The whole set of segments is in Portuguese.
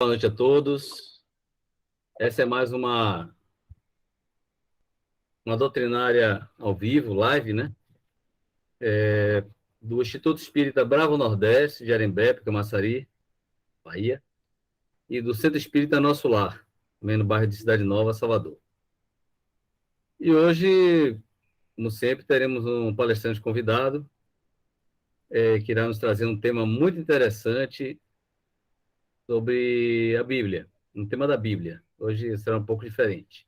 Boa noite a todos. Essa é mais uma doutrinária ao vivo, live, né? Do Instituto Espírita Bravo Nordeste, de Arembé, Camaçari, Bahia, e do Centro Espírita Nosso Lar, também no bairro de Cidade Nova, Salvador. E hoje, como sempre, teremos um palestrante convidado, que irá nos trazer um tema muito interessante sobre a Bíblia, um tema da Bíblia. Hoje será um pouco diferente.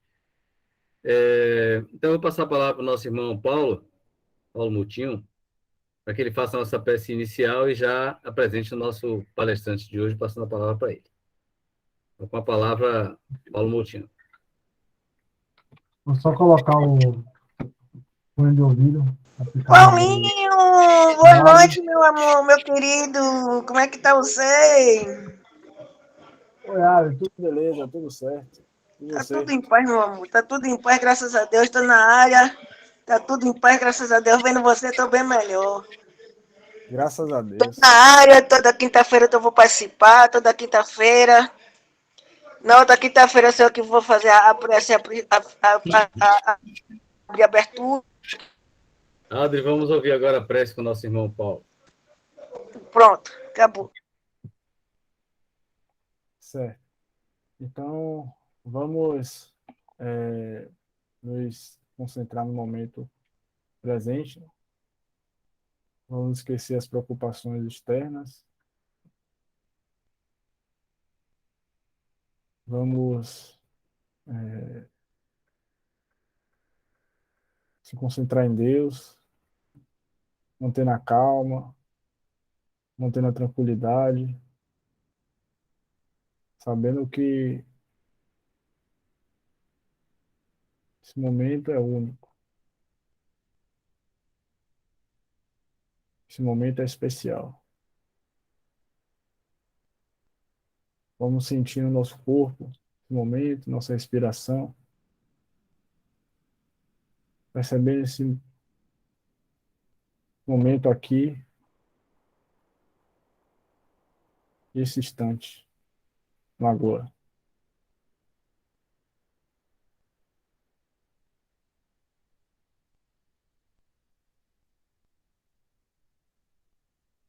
Então, eu vou passar a palavra para o nosso irmão Paulo Moutinho, para que ele faça a nossa peça inicial e já apresente o nosso palestrante de hoje, passando a palavra para ele. Então, com a palavra, Paulo Moutinho. Vou só colocar o fone de ouvido. Paulinho, boa noite, meu amor, meu querido. Como é que tá você? Oi, Ari, tudo beleza, tudo certo. E Tá você? tudo em paz, meu amor. Tá tudo em paz, graças a Deus. Tô na área. Tá tudo em paz, graças a Deus. Vendo você, tô bem melhor. Graças a Tô Deus. na área, toda quinta-feira eu vou participar, toda quinta-feira. Na outra quinta-feira sou eu que vou fazer a prece, a abertura. Adri, vamos ouvir agora a prece com o nosso irmão Paulo. Pronto, acabou. Certo. Então, vamos nos concentrar no momento presente. Vamos esquecer as preocupações externas. Vamos se concentrar em Deus, mantendo a calma, mantendo a tranquilidade, sabendo que esse momento é único. Esse momento é especial. Vamos sentindo o nosso corpo, esse momento, nossa respiração, percebendo esse momento aqui, esse instante, no agora.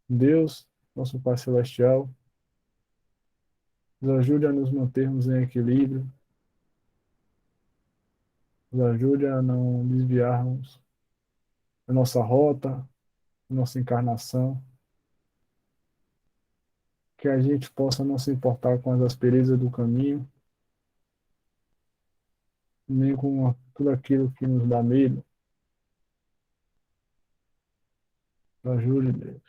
Deus, nosso Pai Celestial, nos ajude a nos mantermos em equilíbrio, nos ajude a não desviarmos da nossa rota, da nossa encarnação, que a gente possa não se importar com as asperezas do caminho, nem com tudo aquilo que nos dá medo. Nos ajude, Deus,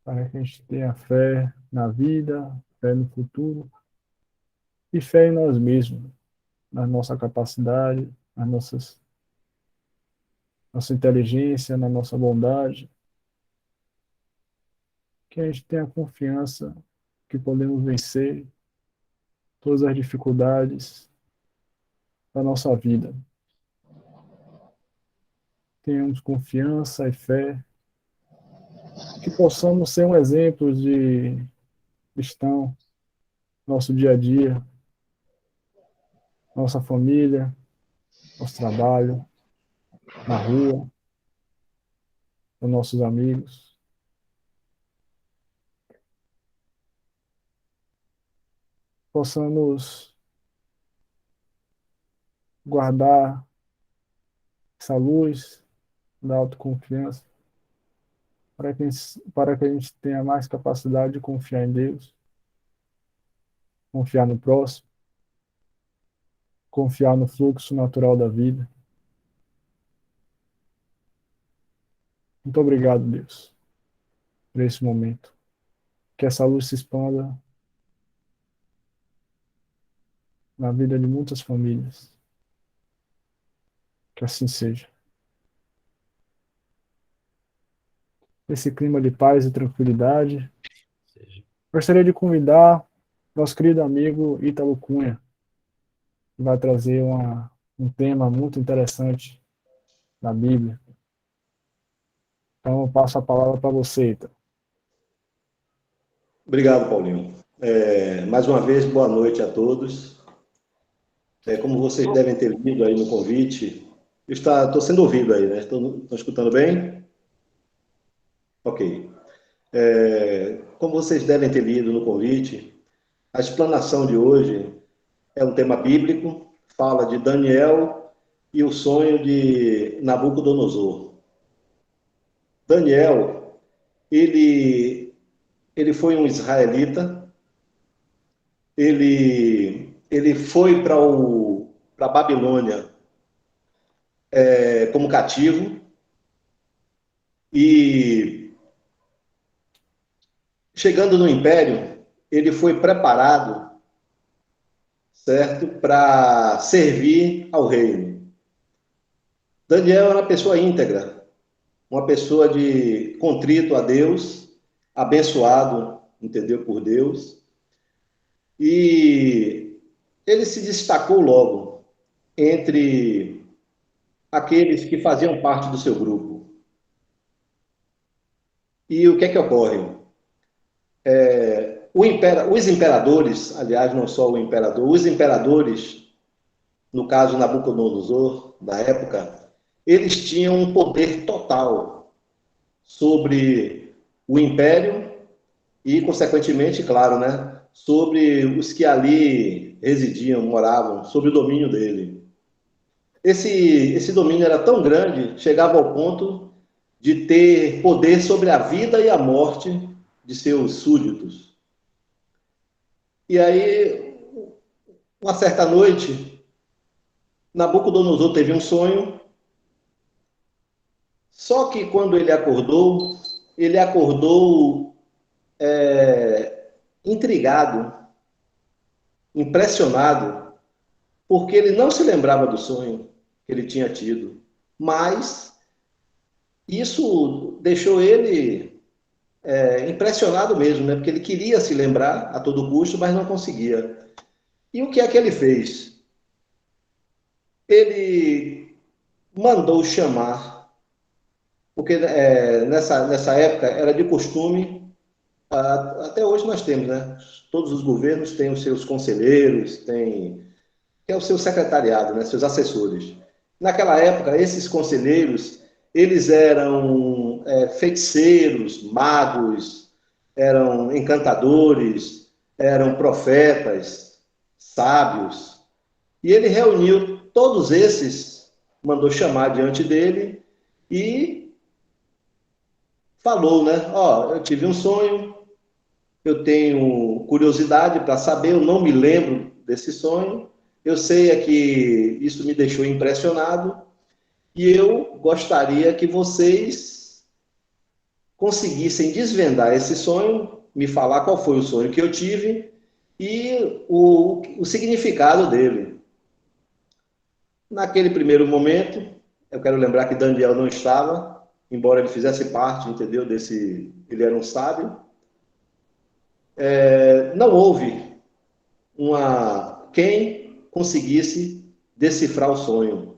para que a gente tenha fé na vida, fé no futuro e fé em nós mesmos, na nossa capacidade, nossa inteligência, na nossa bondade, que a gente tenha confiança que podemos vencer todas as dificuldades da nossa vida. Tenhamos confiança e fé, que possamos ser um exemplo de cristão no nosso dia a dia, nossa família, nosso trabalho, na rua, com nossos amigos. Possamos guardar essa luz da autoconfiança para que a gente tenha mais capacidade de confiar em Deus, confiar no próximo, confiar no fluxo natural da vida. Muito obrigado, Deus, por esse momento. Que essa luz se expanda na vida de muitas famílias. Que assim seja. Esse clima de paz e tranquilidade, gostaria de convidar nosso querido amigo Ítalo Cunha, que vai trazer um tema muito interessante da Bíblia. Então, eu passo a palavra para você, Ítalo. Obrigado, Paulinho. Mais uma vez, boa noite a todos. Como vocês devem ter lido aí no convite, estou sendo ouvido aí, né? Estão escutando bem? Ok. Como vocês devem ter lido no convite, a explanação de hoje é um tema bíblico, fala de Daniel e o sonho de Nabucodonosor. Daniel, ele foi um israelita, ele foi para a Babilônia como cativo e, chegando no Império, ele foi preparado, certo, para servir ao reino. Daniel era uma pessoa íntegra, uma pessoa de contrito a Deus, abençoado, entendeu, por Deus, e ele se destacou logo entre aqueles que faziam parte do seu grupo. E o que é que ocorre? Os imperadores, aliás, não só o imperador, os imperadores, no caso Nabucodonosor, da época, eles tinham um poder total sobre o império e, consequentemente, claro, né, sobre os que ali residiam, moravam, sobre o domínio dele. Esse domínio era tão grande, chegava ao ponto de ter poder sobre a vida e a morte de seus súditos. E aí, uma certa noite, Nabucodonosor teve um sonho, só que quando ele acordou intrigado, impressionado, porque ele não se lembrava do sonho que ele tinha tido, mas isso deixou ele impressionado mesmo, né? Porque ele queria se lembrar a todo custo, mas não conseguia. E o que é que ele fez? Ele mandou chamar, porque nessa época era de costume, até hoje nós temos, né? Todos os governos têm os seus conselheiros, que é o seu secretariado, né? Seus assessores. Naquela época, esses conselheiros, eles eram feiticeiros, magos, eram encantadores, eram profetas, sábios. E ele reuniu todos esses, mandou chamar diante dele e falou, né? Eu tive um sonho, eu tenho curiosidade para saber, eu não me lembro desse sonho, eu sei que isso me deixou impressionado e eu gostaria que vocês conseguissem desvendar esse sonho, me falar qual foi o sonho que eu tive e o significado dele. Naquele primeiro momento, eu quero lembrar que Daniel não estava, embora ele fizesse parte, entendeu, ele era um sábio. Não houve quem conseguisse decifrar o sonho.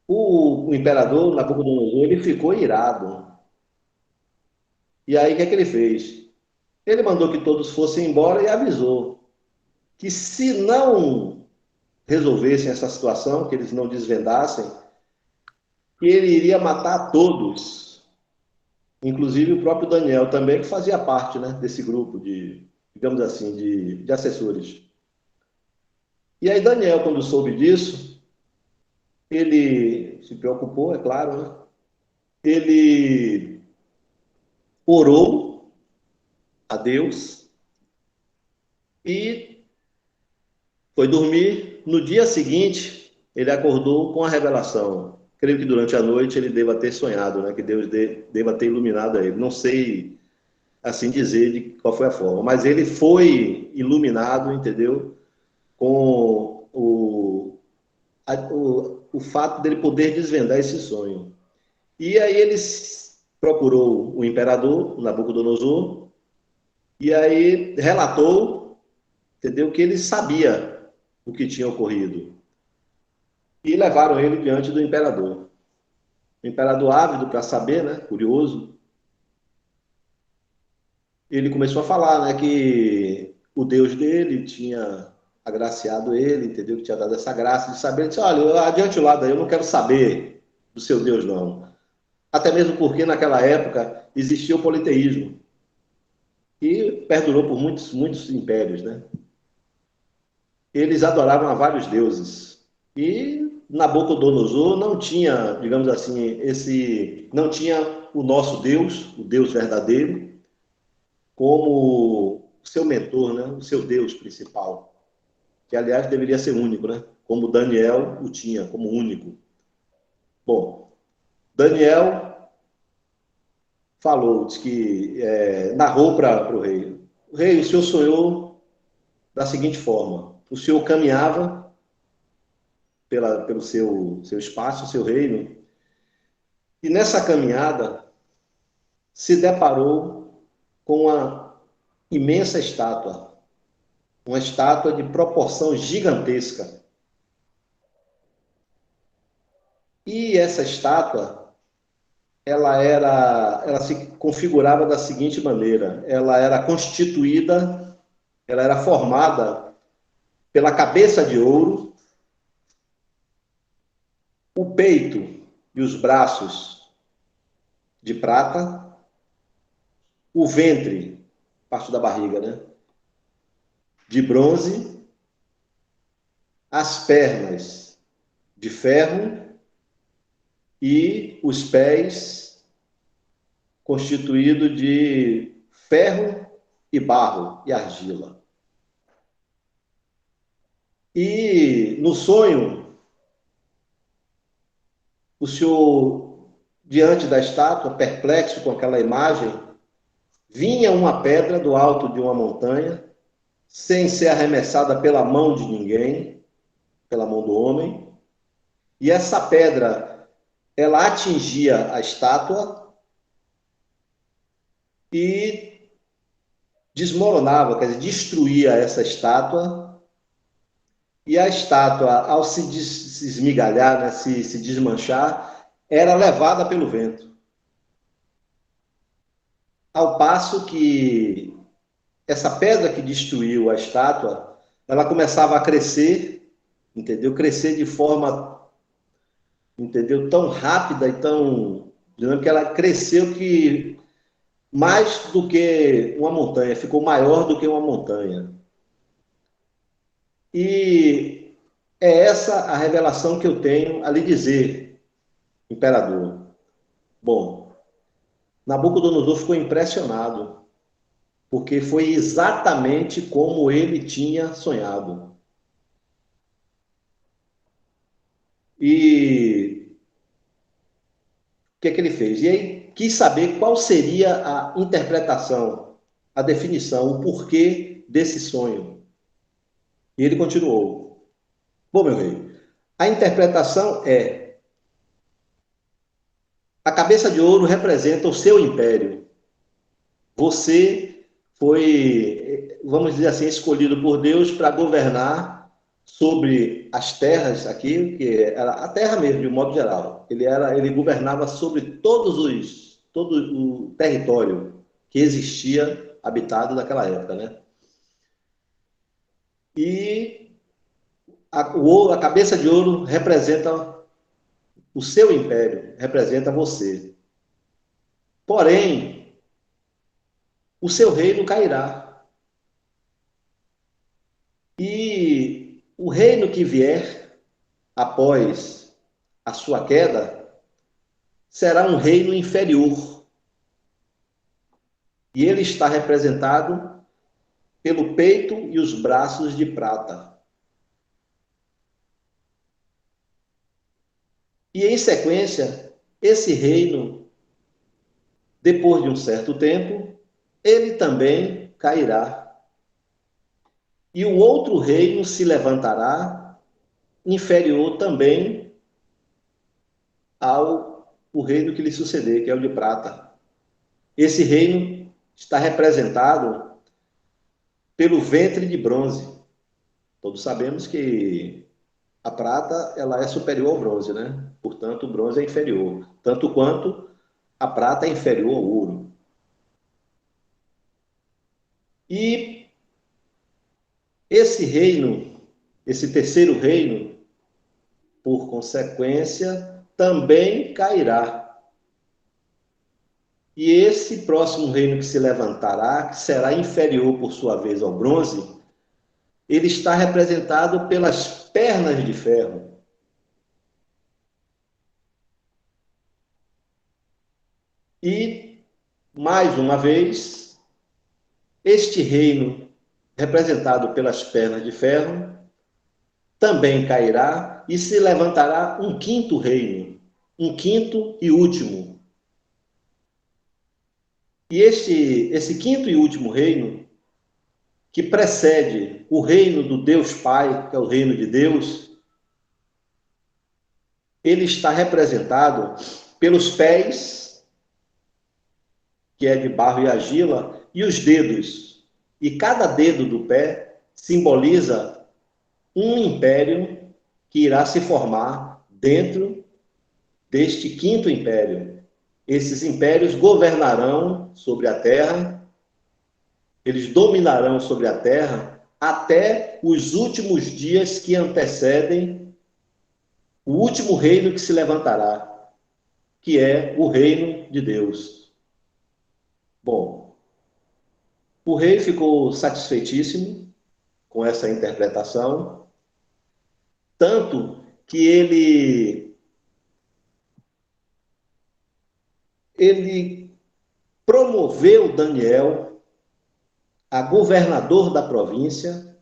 O imperador Nabucodonosor, ele ficou irado. E aí, o que é que ele fez? Ele mandou que todos fossem embora e avisou que se não resolvessem essa situação, que eles não desvendassem, que ele iria matar todos, inclusive o próprio Daniel também, que fazia parte, né, desse grupo de, digamos assim, de assessores. E aí Daniel, quando soube disso, ele se preocupou, é claro, né? Ele orou a Deus e foi dormir. No dia seguinte, ele acordou com a revelação. Creio que durante a noite ele deva ter sonhado, né? Que Deus deva ter iluminado a ele. Não sei assim dizer de qual foi a forma, mas ele foi iluminado, entendeu? Com o fato dele poder desvendar esse sonho. E aí ele procurou o imperador, Nabucodonosor, e aí relatou, entendeu, que ele sabia o que tinha ocorrido. E levaram ele diante do imperador. O imperador, ávido para saber, né, curioso, ele começou a falar, né, que o Deus dele tinha agraciado ele, entendeu? Que tinha dado essa graça de saber. Ele disse, olha, adiante o lado aí, eu não quero saber do seu Deus, não. Até mesmo porque naquela época existia o politeísmo, que perdurou por muitos, muitos impérios, né? Eles adoravam a vários deuses. E Nabucodonosor não tinha, digamos assim, não tinha o nosso Deus, o Deus verdadeiro, como seu mentor, né? O seu Deus principal, que aliás deveria ser único, né? Como Daniel o tinha como único. Bom, Daniel falou, diz que narrou para o rei. O rei, o senhor sonhou da seguinte forma: o senhor caminhava pelo seu espaço, seu reino, e nessa caminhada se deparou com uma imensa estátua, uma estátua de proporção gigantesca. E essa estátua, ela se configurava da seguinte maneira: ela era constituída, ela era formada pela cabeça de ouro, o peito e os braços de prata, o ventre, parte da barriga, né, de bronze, as pernas de ferro e os pés constituídos de ferro e barro e argila. E no sonho, o senhor, diante da estátua, perplexo com aquela imagem, vinha uma pedra do alto de uma montanha, sem ser arremessada pela mão de ninguém, pela mão do homem, e essa pedra, ela atingia a estátua e desmoronava, quer dizer, destruía essa estátua, e a estátua, ao se esmigalhar, né, se desmanchar, era levada pelo vento. Ao passo que essa pedra que destruiu a estátua, ela começava a crescer, entendeu? Crescer de forma, entendeu? Tão rápida e tão dinâmica, que ela cresceu que mais do que uma montanha, ficou maior do que uma montanha. E é essa a revelação que eu tenho a lhe dizer, imperador. Bom, Nabucodonosor ficou impressionado, porque foi exatamente como ele tinha sonhado. E o que é que ele fez? E aí quis saber qual seria a interpretação, a definição, o porquê desse sonho. E ele continuou. Bom, meu rei, a interpretação é: a cabeça de ouro representa o seu império. Você foi, vamos dizer assim, escolhido por Deus para governar sobre as terras aqui, que era a terra mesmo, de um modo geral. Ele governava sobre todo o território que existia habitado naquela época, né? E a cabeça de ouro representa o seu império, representa você. Porém, o seu reino cairá. E o reino que vier após a sua queda será um reino inferior. E ele está representado pelo peito e os braços de prata. E em sequência, esse reino, depois de um certo tempo, ele também cairá. E o outro reino se levantará, inferior também ao o reino que lhe suceder, que é o de prata. Esse reino está representado pelo ventre de bronze. Todos sabemos que a prata ela é superior ao bronze, né? Portanto, o bronze é inferior, tanto quanto a prata é inferior ao ouro. E Esse reino, esse terceiro reino, por consequência, também cairá. E esse próximo reino que se levantará, que será inferior por sua vez ao bronze, ele está representado pelas pernas de ferro. E, mais uma vez, este reino, representado pelas pernas de ferro, também cairá e se levantará um quinto reino, um quinto e último. E esse quinto e último reino, que precede o reino do Deus Pai, que é o reino de Deus, ele está representado pelos pés, que é de barro e argila, e os dedos. E cada dedo do pé simboliza um império que irá se formar dentro deste quinto império. Esses impérios governarão sobre a terra, eles dominarão sobre a terra até os últimos dias que antecedem o último reino que se levantará, que é o reino de Deus. Bom, o rei ficou satisfeitíssimo com essa interpretação, tanto que ele promoveu Daniel a governador da província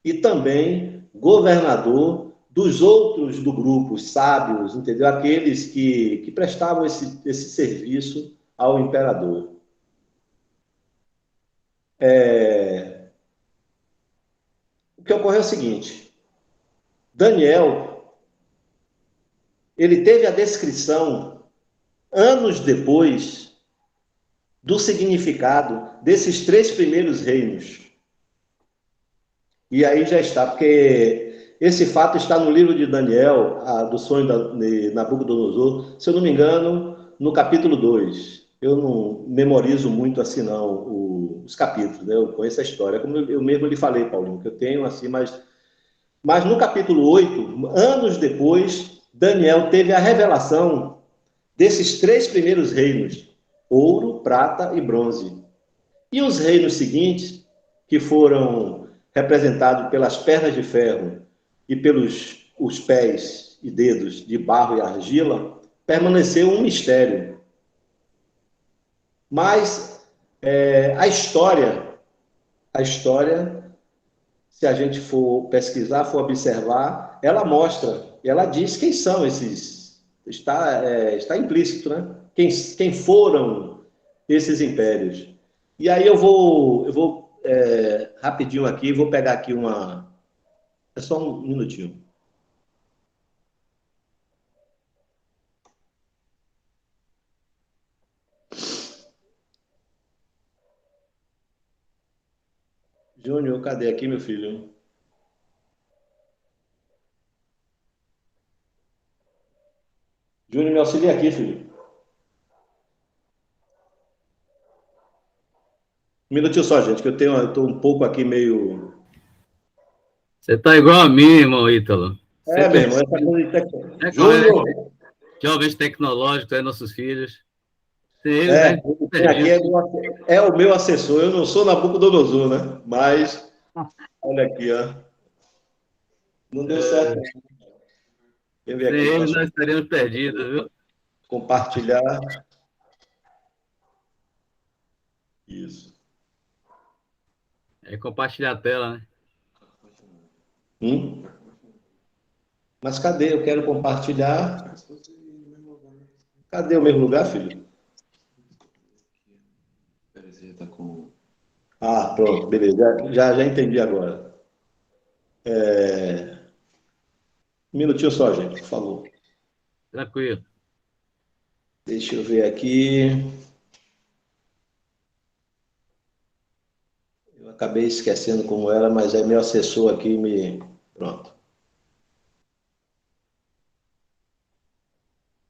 e também governador dos outros do grupo, os sábios, entendeu? Aqueles que prestavam esse serviço ao imperador. O que ocorreu é o seguinte: Daniel, ele teve a descrição, anos depois, do significado desses três primeiros reinos. E aí já está, porque esse fato está no livro de Daniel, do sonho de Nabucodonosor, se eu não me engano, no capítulo 2. Eu não memorizo muito assim, não, os capítulos, né? Eu conheço a história, como eu mesmo lhe falei, Paulinho, que eu tenho assim, mas no capítulo 8, anos depois, Daniel teve a revelação desses três primeiros reinos, ouro, prata e bronze. E os reinos seguintes, que foram representados pelas pernas de ferro e pelos os pés e dedos de barro e argila, permaneceu um mistério. Mas a história, se a gente for pesquisar, for observar, ela mostra, ela diz quem são esses, está implícito, né? Quem foram esses impérios. E aí eu vou rapidinho aqui, vou pegar aqui é só um minutinho. Júnior, cadê aqui, meu filho? Júnior, me auxilia aqui, filho. Um minutinho só, gente, que eu tô um pouco aqui meio... Você tá igual a mim, irmão Ítalo. Meu irmão, essa coisa de tecnologia. Júnior! Jovens tecnológicos, nossos filhos. Sem eles, né? Aqui é o meu assessor. Eu não sou Nabucodonosor, né? Mas, olha aqui, ó. Não deu certo. Sem eles, nós estaríamos perdidos, viu? Compartilhar. Isso. É compartilhar a tela, né? Mas cadê? Eu quero compartilhar. Cadê o mesmo lugar, filho? Pronto, beleza. Já entendi agora. Um minutinho só, gente, por favor. Tranquilo. Deixa eu ver aqui. Eu acabei esquecendo como era, mas é meu assessor aqui Pronto.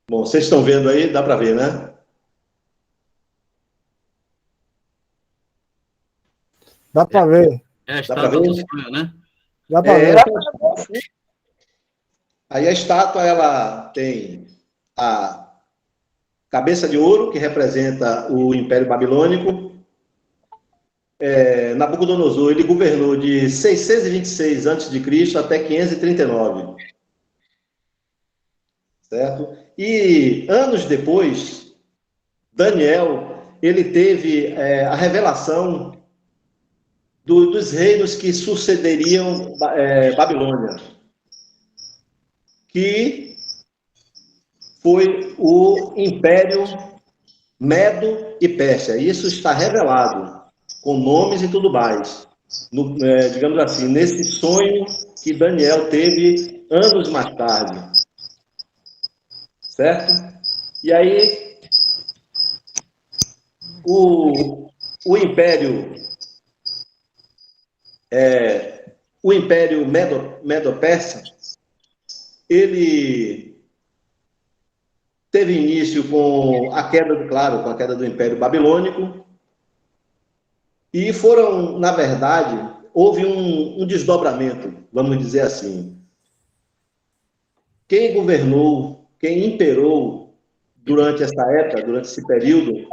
Bom, vocês estão vendo aí? Dá para ver, né? Dá para ver. É a Dá para estátua ver? do sonho, né? Dá para É, ver. aí a estátua ela tem a cabeça de ouro, que representa o Império Babilônico. Nabucodonosor, ele governou de 626 a.C. até 539, certo? E anos depois, Daniel, ele teve a revelação dos reinos que sucederiam Babilônia, que foi o Império Medo e Pérsia. Isso está revelado, com nomes e tudo mais. Digamos assim, nesse sonho que Daniel teve anos mais tarde. Certo? E aí, o Império, o Império Medo-Persa, ele teve início com a queda, claro, com a queda do Império Babilônico, e foram, na verdade, houve um desdobramento, vamos dizer assim. Quem governou, quem imperou durante essa época, durante esse período,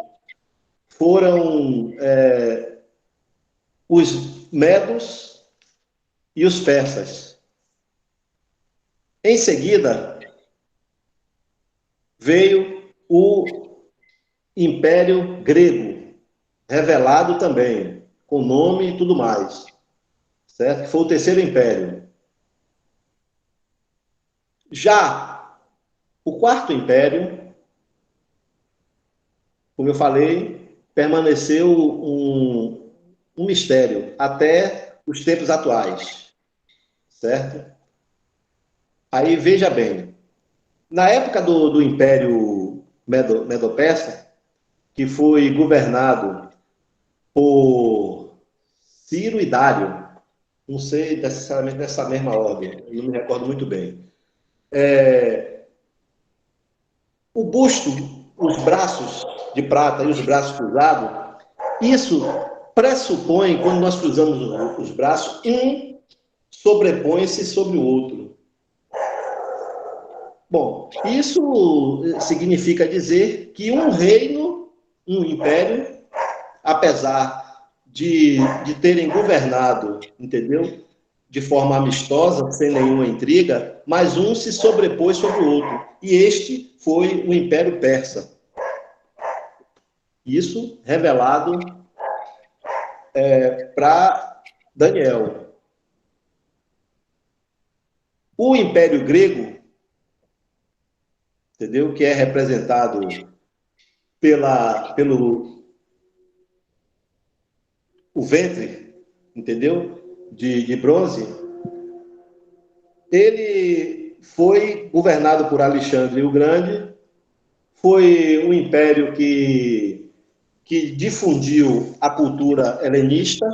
foram os medos e os persas. Em seguida, veio o Império Grego, revelado também, com nome e tudo mais, certo? Foi o terceiro império. Já o quarto império, como eu falei, permaneceu um mistério até os tempos atuais, certo? Aí veja bem, na época do Império Medo-Persa, que foi governado por Ciro e Dário, não sei necessariamente nessa mesma ordem, eu não me recordo muito bem. O busto, os braços de prata e os braços cruzados, isso pressupõe, quando nós cruzamos os braços, um sobrepõe-se sobre o outro. Bom, isso significa dizer que um reino, um império, apesar de terem governado, entendeu? De forma amistosa, sem nenhuma intriga, mas um se sobrepôs sobre o outro. E este foi o Império Persa. Isso revelado para Daniel. O Império Grego, entendeu? Que é representado pelo o ventre, entendeu? De bronze, ele foi governado por Alexandre o Grande, foi um império que difundiu a cultura helenista,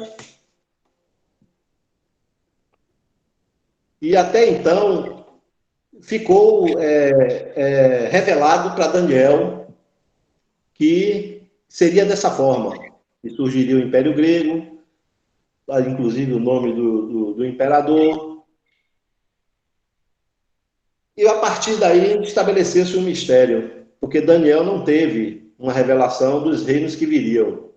e até então ficou revelado para Daniel que seria dessa forma, que surgiria o Império Grego, inclusive o nome do imperador, e a partir daí estabeleceu-se um mistério, porque Daniel não teve uma revelação dos reinos que viriam.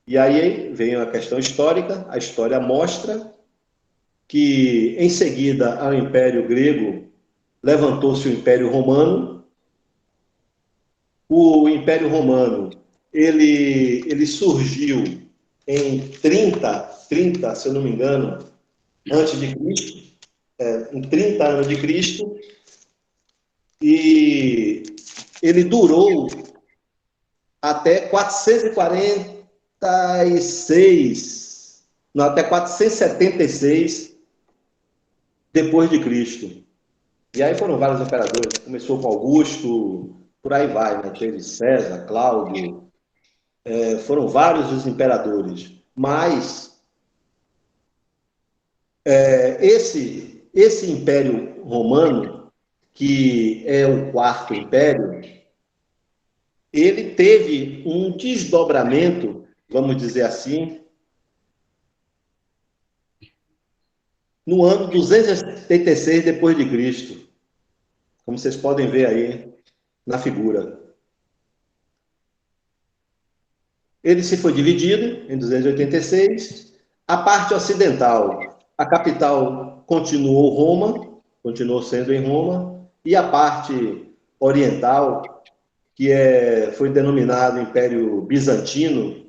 E aí vem a questão histórica, a história mostra que, em seguida ao Império Grego, levantou-se o Império Romano. O Império Romano, ele surgiu em 30, se eu não me engano, antes de Cristo, em 30 anos de Cristo, e ele durou até 446, não, até 476 depois de Cristo. E aí foram vários imperadores, começou com Augusto, por aí vai, né? Teve César, Cláudio, foram vários os imperadores. Mas esse Império Romano, que é o quarto império, ele teve um desdobramento, vamos dizer assim, no ano 276 depois de Cristo, como vocês podem ver aí na figura. Ele se foi dividido em 286. A parte ocidental, a capital continuou Roma, continuou sendo em Roma, e a parte oriental, que foi denominado Império Bizantino,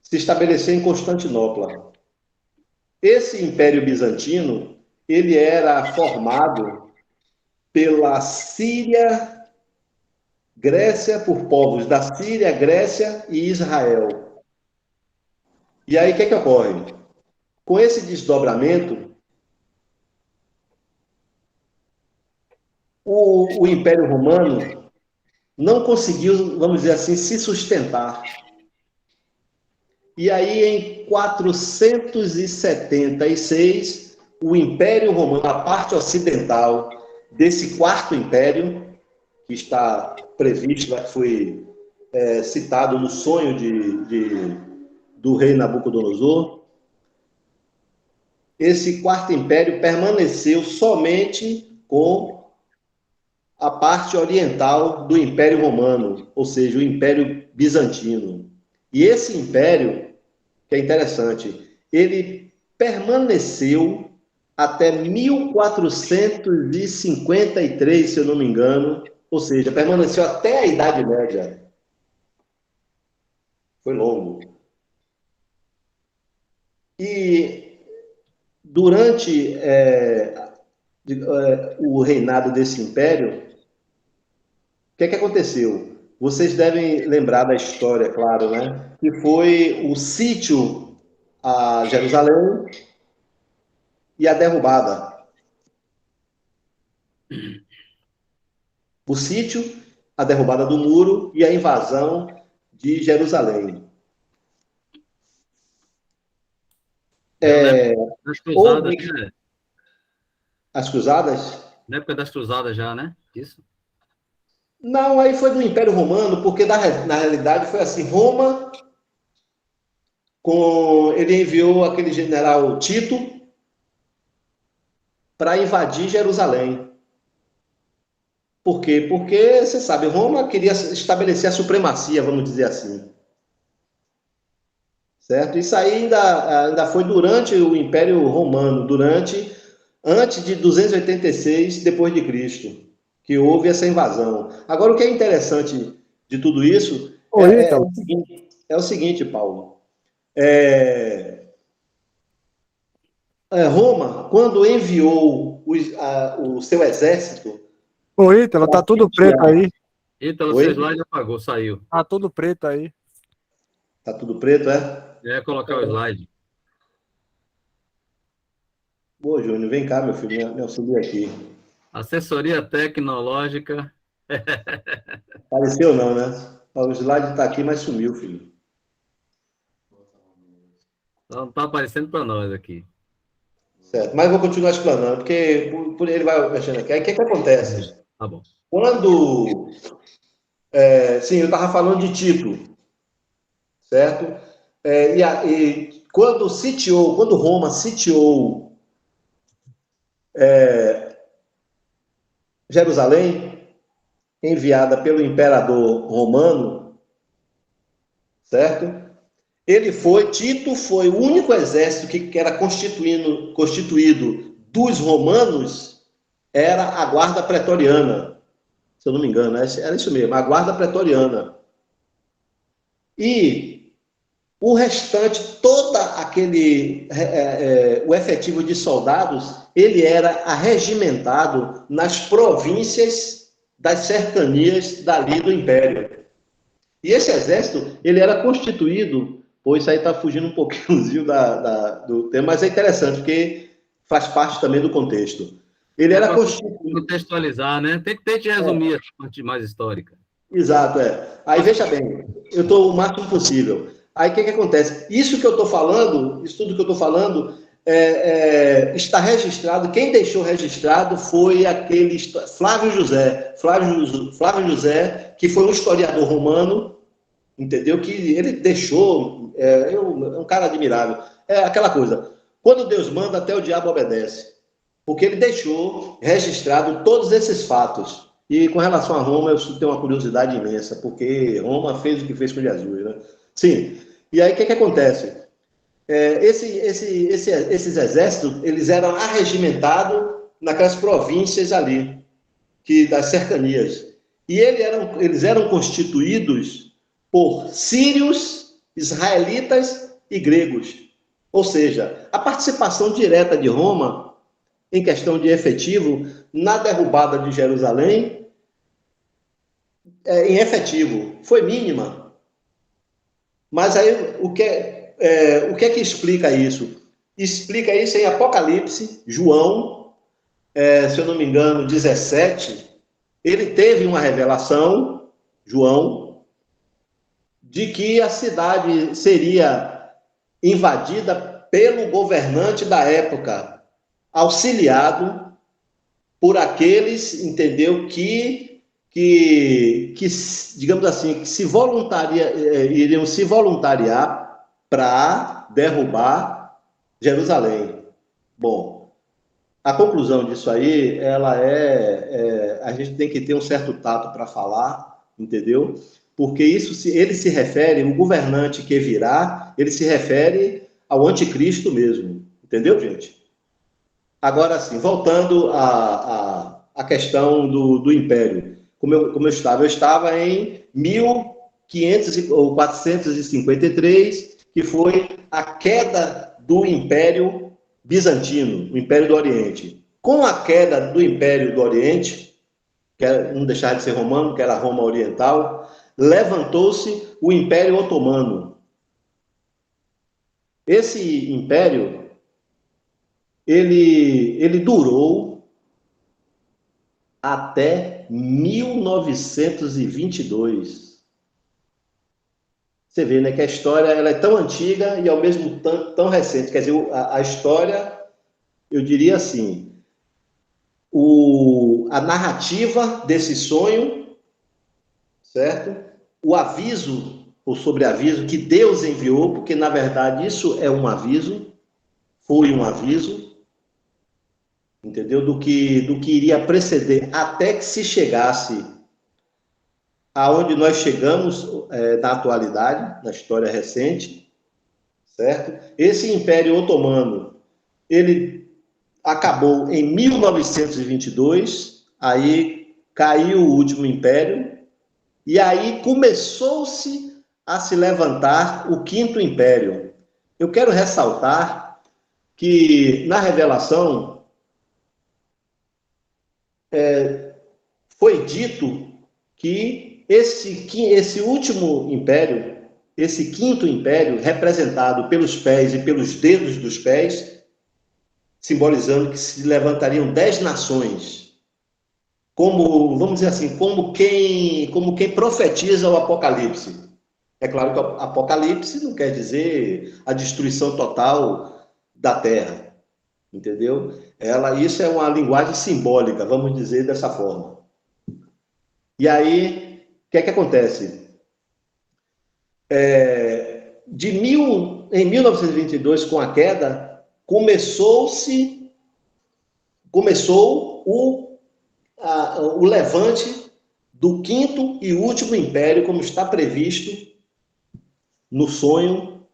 se estabeleceu em Constantinopla. Esse Império Bizantino, ele era formado pela Síria, Grécia, por povos da Síria, Grécia e Israel. E aí, o que ocorre? Com esse desdobramento, o Império Romano não conseguiu, vamos dizer assim, se sustentar. E aí, em 476, o Império Romano, a parte ocidental desse quarto império, que está previsto, que foi citado no sonho do rei Nabucodonosor, esse quarto império permaneceu somente com a parte oriental do Império Romano, ou seja, o Império Bizantino. E esse império, que é interessante, ele permaneceu até 1453, se eu não me engano, ou seja, permaneceu até a Idade Média. Foi longo. E durante o reinado desse império, o que aconteceu? Vocês devem lembrar da história, claro, né? Que foi o sítio a Jerusalém e a derrubada. O sítio, a derrubada do muro e a invasão de Jerusalém. Das cruzadas, Houve né? as cruzadas? Na época das cruzadas já, né? Isso. Não, aí foi do Império Romano, porque na realidade foi assim, Roma, ele enviou aquele general Tito para invadir Jerusalém. Por quê? Porque, você sabe, Roma queria estabelecer a supremacia, vamos dizer assim. Certo? Isso aí ainda foi durante o Império Romano, antes de 286 depois de Cristo, que houve essa invasão. Agora, o que é interessante de tudo isso é o seguinte, Paulo. Roma, quando enviou o seu exército Ô, Ítalo, tá tudo preto aí. Ítalo, Oi? seu slide apagou, saiu. Tá tudo preto aí. Tá tudo preto, é? Colocar o slide. Boa, Júnior, vem cá, meu filho, me auxilia aqui. Assessoria tecnológica. Apareceu não, né? O slide tá aqui, mas sumiu, filho. Não tá aparecendo para nós aqui. Certo, mas vou continuar explanando, porque por ele vai mexendo aqui. Aí o que acontece? Tá bom. Quando. Sim, eu estava falando de Tito, certo? E quando Roma sitiou Jerusalém, enviada pelo imperador romano, certo? Tito foi o único exército que era constituído dos romanos, era a guarda pretoriana, se eu não me engano, era isso mesmo, a guarda pretoriana. E o restante, o efetivo de soldados, ele era arregimentado nas províncias das cercanias dali do Império. E esse exército, ele era constituído, pois isso aí está fugindo um pouquinho do tema, mas é interessante, porque faz parte também do contexto. Ele era constituído... Contextualizar, né? Tente resumir essa parte mais histórica. Exato, Aí, veja bem, eu estou o máximo possível. Aí, o que acontece? Isso que eu estou falando, isso tudo que eu estou falando, está registrado, quem deixou registrado foi aquele Flávio José, que foi um historiador romano, entendeu? Que ele deixou, é um cara admirável. É aquela coisa, Quando Deus manda, até o diabo obedece. Porque ele deixou registrado todos esses fatos. E com relação a Roma, eu tenho uma curiosidade imensa, porque Roma fez o que fez com Jesus, né? Sim. E aí, o que acontece? Esses exércitos, eles eram arregimentados naquelas províncias ali, das cercanias. E eles eram constituídos por sírios, israelitas e gregos. Ou seja, a participação direta de Roma, em questão de efetivo, na derrubada de Jerusalém, em efetivo, foi mínima. Mas aí, o que é que explica isso? Explica isso em Apocalipse, João, se eu não me engano, 17, ele teve uma revelação, João, de que a cidade seria invadida pelo governante da época, auxiliado por aqueles, entendeu, que digamos assim, que iriam se voluntariar para derrubar Jerusalém. Bom, a conclusão disso aí, a gente tem que ter um certo tato para falar, entendeu? Porque ele se refere, o governante que virá, ele se refere ao anticristo mesmo, entendeu, gente? Agora sim, voltando à questão do império, como eu estava em 1453, que foi a queda do Império Bizantino, o Império do Oriente. Com a queda do Império do Oriente, que não deixar de ser romano, que era Roma Oriental, levantou-se o Império Otomano. Esse império, ele durou até 1922. Você vê, né, que a história ela é tão antiga e ao mesmo tempo tão recente. Quer dizer, a história, eu diria assim, a narrativa desse sonho, certo? O aviso, o sobreaviso que Deus enviou, porque na verdade isso é um aviso, foi um aviso, entendeu? Do que iria preceder até que se chegasse aonde nós chegamos na atualidade, na história recente, certo? Esse Império Otomano, ele acabou em 1922, aí caiu o último império, e aí começou-se a se levantar o Quinto Império. Eu quero ressaltar que na revelação foi dito que esse último império, esse quinto império, representado pelos pés e pelos dedos dos pés, simbolizando que se levantariam 10 nações, como, vamos dizer assim, como quem profetiza o Apocalipse. É claro que o Apocalipse não quer dizer a destruição total da Terra, entendeu? Isso é uma linguagem simbólica, vamos dizer dessa forma. E aí, o que acontece? Em 1922, com a queda, começou o levante do quinto e último império, como está previsto no sonho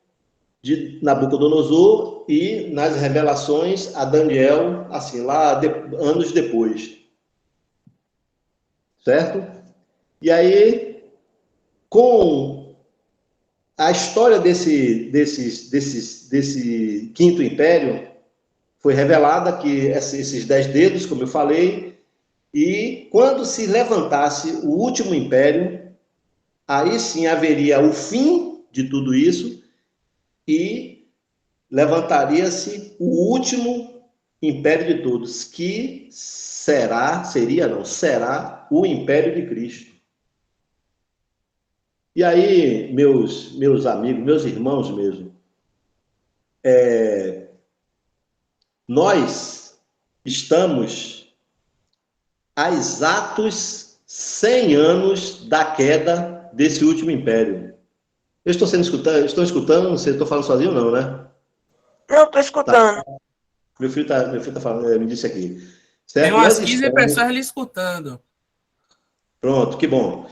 de Nabucodonosor e nas revelações a Daniel, assim, anos depois. Certo? E aí, com a história desse quinto império, foi revelada que esses 10 dedos, como eu falei, e quando se levantasse o último império, aí sim haveria o fim de tudo isso e levantaria-se o último império de todos, que será o império de Cristo. E aí, meus amigos, meus irmãos mesmo, nós estamos a exatos 100 anos da queda desse último império. Estão escutando? Não sei, estou falando sozinho não, né? Não, estou escutando. Meu filho tá falando, me disse aqui. Tem Certo? umas 15 pessoas lhe escutando. Pronto, que bom.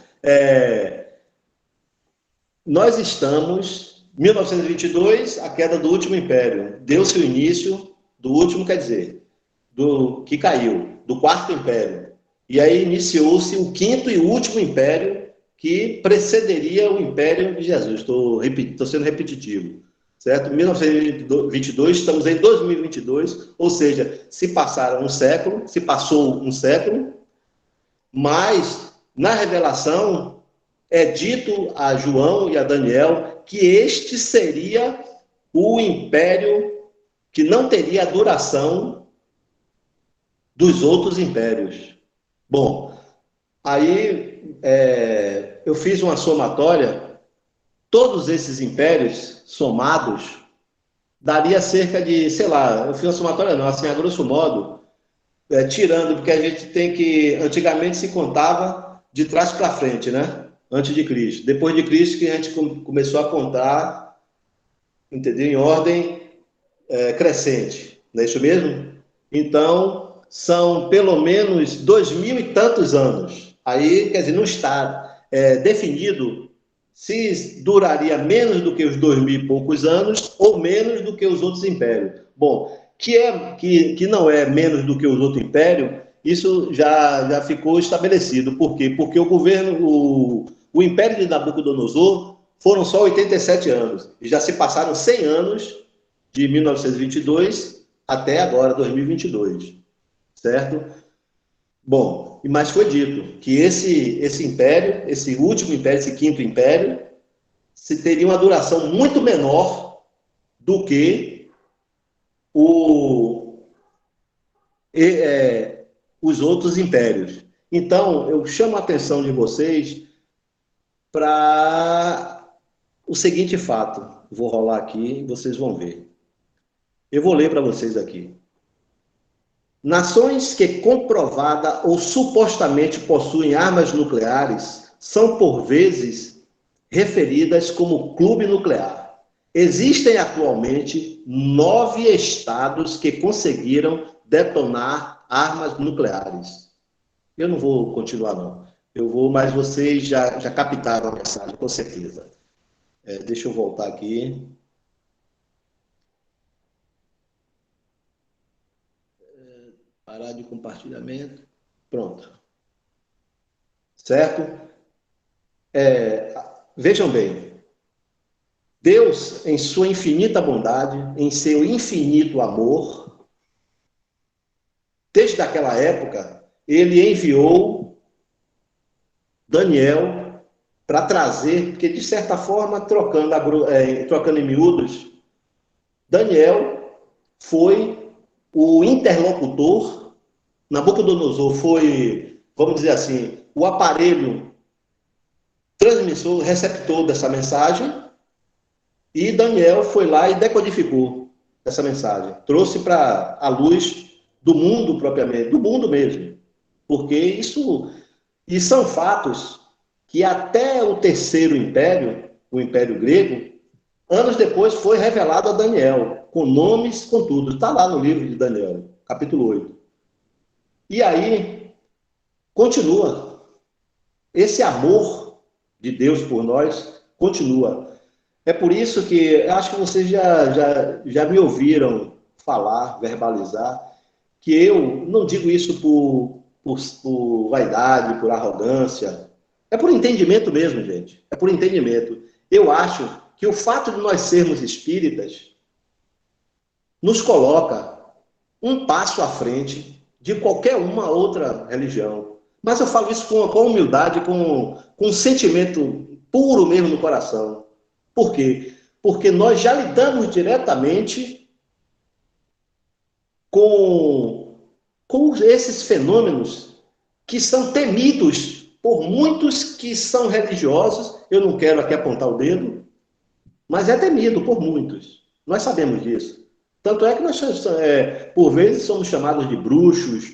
Nós estamos, 1922, a queda do último império. Deu-se o início do último, quer dizer, do que caiu, do quarto império. E aí iniciou-se o quinto e último império que precederia o império de Jesus. Estou sendo repetitivo. Certo? 1922, estamos em 2022, ou seja, se passou um século, mas na revelação é dito a João e a Daniel que este seria o império que não teria a duração dos outros impérios. Bom, aí eu fiz uma somatória, todos esses impérios somados daria cerca de, sei lá, eu fiz uma somatória não, assim, a grosso modo, tirando, porque a gente tem que, antigamente se contava de trás para frente, né? Antes de Cristo. Depois de Cristo que a gente começou a contar, entendeu? Em ordem crescente, não é isso mesmo? Então, são pelo menos 2000 e tantos anos. Aí, quer dizer, não está definido se duraria menos do que os 2000 e poucos anos ou menos do que os outros impérios. Bom, que não é menos do que os outros impérios, isso já ficou estabelecido. Por quê? Porque o império de Nabucodonosor foram só 87 anos. E já se passaram 100 anos de 1922 até agora, 2022. Certo? Bom, mas foi dito que esse império, esse último império, esse quinto império, se teria uma duração muito menor do que os outros impérios. Então, eu chamo a atenção de vocês para o seguinte fato. Vou rolar aqui e vocês vão ver. Eu vou ler para vocês aqui. Nações que comprovada ou supostamente possuem armas nucleares são, por vezes, referidas como clube nuclear. Existem atualmente 9 estados que conseguiram detonar armas nucleares. Eu não vou continuar, não. Mas vocês já captaram a mensagem, com certeza. Deixa eu voltar aqui. Parar de compartilhamento. Pronto. Certo? Vejam bem. Deus, em sua infinita bondade, em seu infinito amor, desde aquela época, ele enviou Daniel para trazer, porque de certa forma, trocando em miúdos, Daniel foi o interlocutor. Nabucodonosor foi, vamos dizer assim, o aparelho transmissor, receptor dessa mensagem, e Daniel foi lá e decodificou essa mensagem. Trouxe para a luz do mundo propriamente, do mundo mesmo. Porque e são fatos que até o terceiro império, o Império Grego, anos depois foi revelado a Daniel, com nomes, com tudo. Está lá no livro de Daniel, capítulo 8. E aí, continua. Esse amor de Deus por nós continua. É por isso que eu acho que vocês já me ouviram falar, verbalizar, que eu não digo isso por vaidade, por arrogância. É por entendimento mesmo, gente. É por entendimento. Eu acho que o fato de nós sermos espíritas nos coloca um passo à frente de qualquer uma outra religião. Mas eu falo isso com humildade, com um sentimento puro mesmo no coração. Por quê? Porque nós já lidamos diretamente com esses fenômenos que são temidos por muitos que são religiosos. Eu não quero aqui apontar o dedo, mas é temido por muitos. Nós sabemos disso. Tanto é que nós, por vezes, somos chamados de bruxos,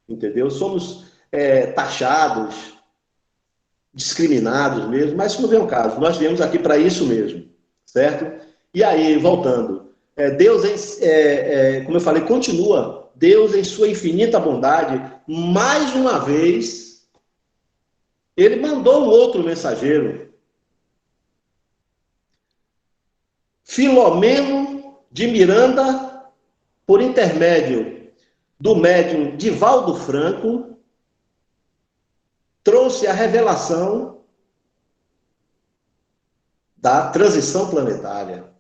entendeu? Somos taxados, discriminados mesmo, mas isso não vem ao caso. Nós viemos aqui para isso mesmo, certo? E aí, voltando, Deus, como eu falei, continua. Deus, em sua infinita bondade, mais uma vez, ele mandou um outro mensageiro, Filomeno de Miranda, por intermédio do médium Divaldo Franco, trouxe a revelação da transição planetária.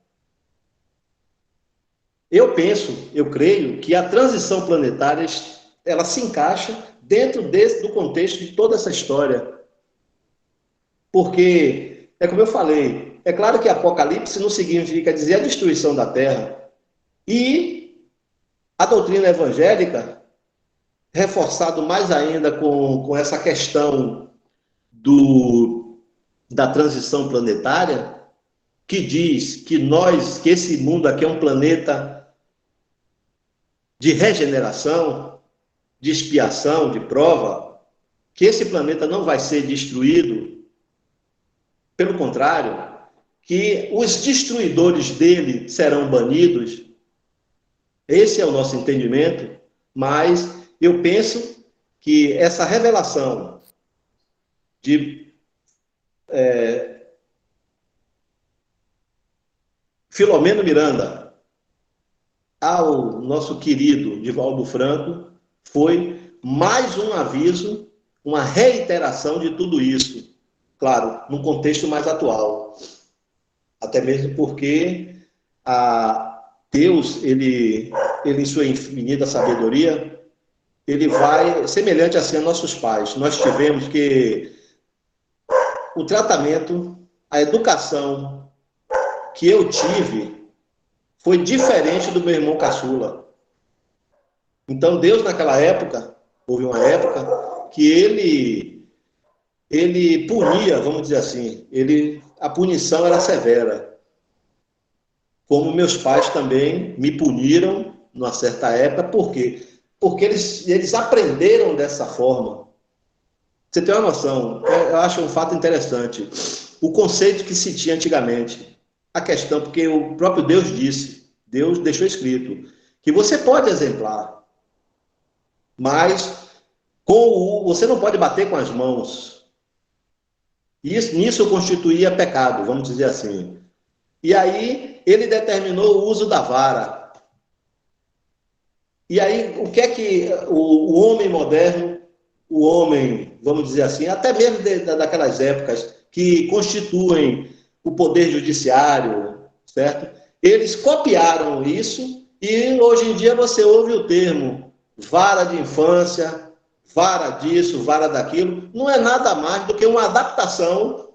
Eu creio que a transição planetária, ela se encaixa dentro do contexto de toda essa história. Porque, como eu falei, é claro que Apocalipse não significa dizer a destruição da Terra. E a doutrina evangélica, reforçado mais ainda com essa questão da transição planetária, que diz que esse mundo aqui é um planeta de regeneração, de expiação, de prova, que esse planeta não vai ser destruído, pelo contrário, que os destruidores dele serão banidos. Esse é o nosso entendimento, mas eu penso que essa revelação de Filomeno Miranda ao nosso querido Divaldo Franco foi mais um aviso, uma reiteração de tudo isso. Claro, num contexto mais atual. Até mesmo porque Deus, ele em sua infinita sabedoria, ele vai, semelhante assim a nossos pais. Nós tivemos que o tratamento, a educação que eu tive foi diferente do meu irmão caçula. Então, Deus, naquela época, houve uma época que ele punia, vamos dizer assim, a punição era severa. Como meus pais também me puniram numa certa época, por quê? Porque eles aprenderam dessa forma. Você tem uma noção, eu acho um fato interessante, o conceito que se tinha antigamente, a questão, porque o próprio Deus disse, Deus deixou escrito, que você pode exemplar, mas você não pode bater com as mãos. Nisso constituía pecado, vamos dizer assim. E aí ele determinou o uso da vara. E aí o que é que o homem moderno, o homem, vamos dizer assim, até mesmo daquelas épocas que constituem o poder judiciário, certo? Eles copiaram isso e hoje em dia você ouve o termo vara de infância, vara disso, vara daquilo. Não é nada mais do que uma adaptação,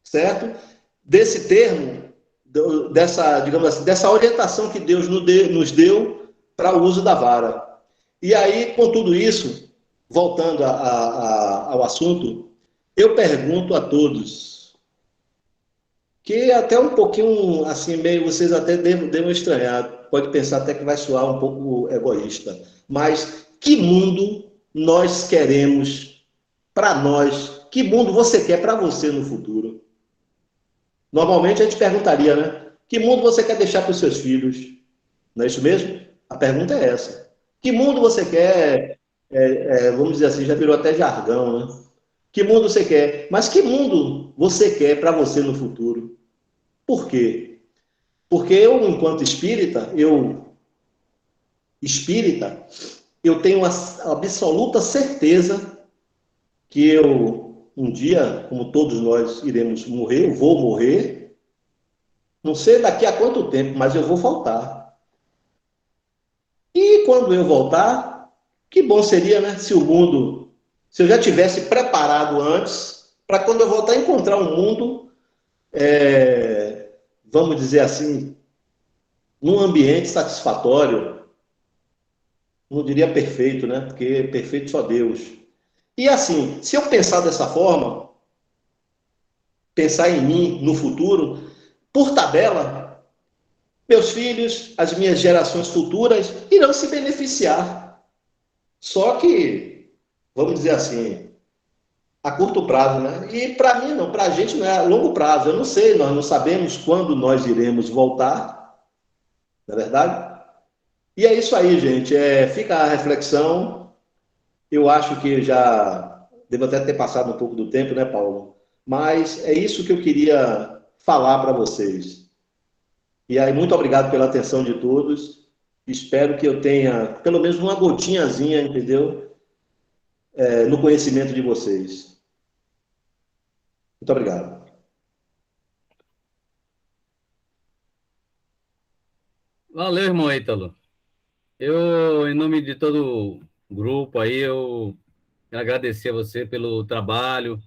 certo? Desse termo, digamos assim, dessa orientação que Deus nos deu para o uso da vara. E aí, com tudo isso, voltando ao assunto, eu pergunto a todos, que até um pouquinho, assim, meio, vocês até devem estranhar, pode pensar até que vai soar um pouco egoísta, mas que mundo nós queremos para nós? Que mundo você quer para você no futuro? Normalmente a gente perguntaria, né? Que mundo você quer deixar para os seus filhos? Não é isso mesmo? A pergunta é essa. Que mundo você quer, vamos dizer assim, já virou até jargão, né? Que mundo você quer? Mas que mundo você quer para você no futuro? Por quê? Porque eu, enquanto espírita, eu tenho a absoluta certeza que um dia, como todos nós iremos morrer, eu vou morrer, não sei daqui a quanto tempo, mas eu vou voltar. E quando eu voltar, que bom seria, né? Se eu já tivesse preparado antes, para quando eu voltar encontrar um mundo, vamos dizer assim, num ambiente satisfatório, não diria perfeito, né? Porque perfeito só Deus. E assim, se eu pensar dessa forma, pensar em mim no futuro, por tabela, meus filhos, as minhas gerações futuras irão se beneficiar. Só que, vamos dizer assim, a curto prazo, né? E para mim não, para a gente não é a longo prazo. Eu não sei, nós não sabemos quando nós iremos voltar, Não é verdade? E é isso aí, gente. Fica a reflexão. Eu acho que já devo até ter passado um pouco do tempo, né, Paulo? Mas é isso que eu queria falar para vocês. E aí, muito obrigado pela atenção de todos. Espero que eu tenha pelo menos uma gotinhazinha, entendeu? No conhecimento de vocês. Muito obrigado. Valeu, irmão Ítalo. Eu, em nome de todo o grupo aí, eu quero agradecer a você pelo trabalho,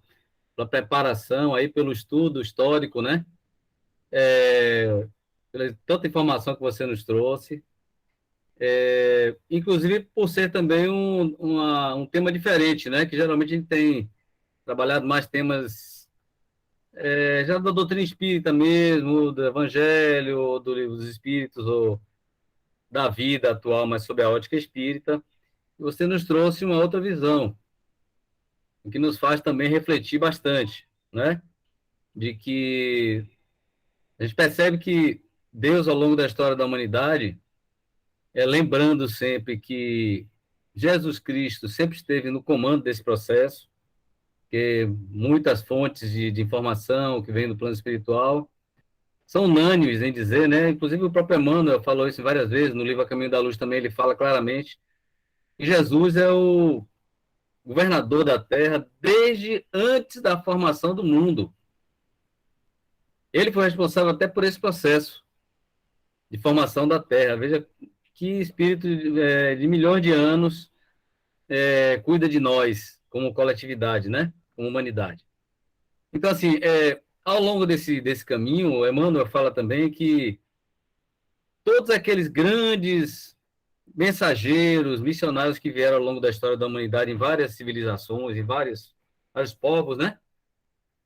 pela preparação aí, pelo estudo histórico, né? Pela tanta informação que você nos trouxe. Inclusive por ser também um tema diferente, né? Que geralmente a gente tem trabalhado mais temas já da doutrina espírita mesmo, do evangelho, do livro dos espíritos, ou da vida atual, mas sob a ótica espírita. E você nos trouxe uma outra visão, que nos faz também refletir bastante, né? De que a gente percebe que Deus, ao longo da história da humanidade, lembrando sempre que Jesus Cristo sempre esteve no comando desse processo, que muitas fontes de informação que vêm do plano espiritual são unânimes em dizer, né? Inclusive o próprio Emmanuel falou isso várias vezes, no livro A Caminho da Luz também ele fala claramente que Jesus é o governador da Terra desde antes da formação do mundo. Ele foi responsável até por esse processo de formação da Terra. Veja que espírito de milhões de anos cuida de nós como coletividade, né? Como humanidade. Então, assim, ao longo desse caminho, Emmanuel fala também que todos aqueles grandes mensageiros, missionários que vieram ao longo da história da humanidade em várias civilizações, em vários povos, né?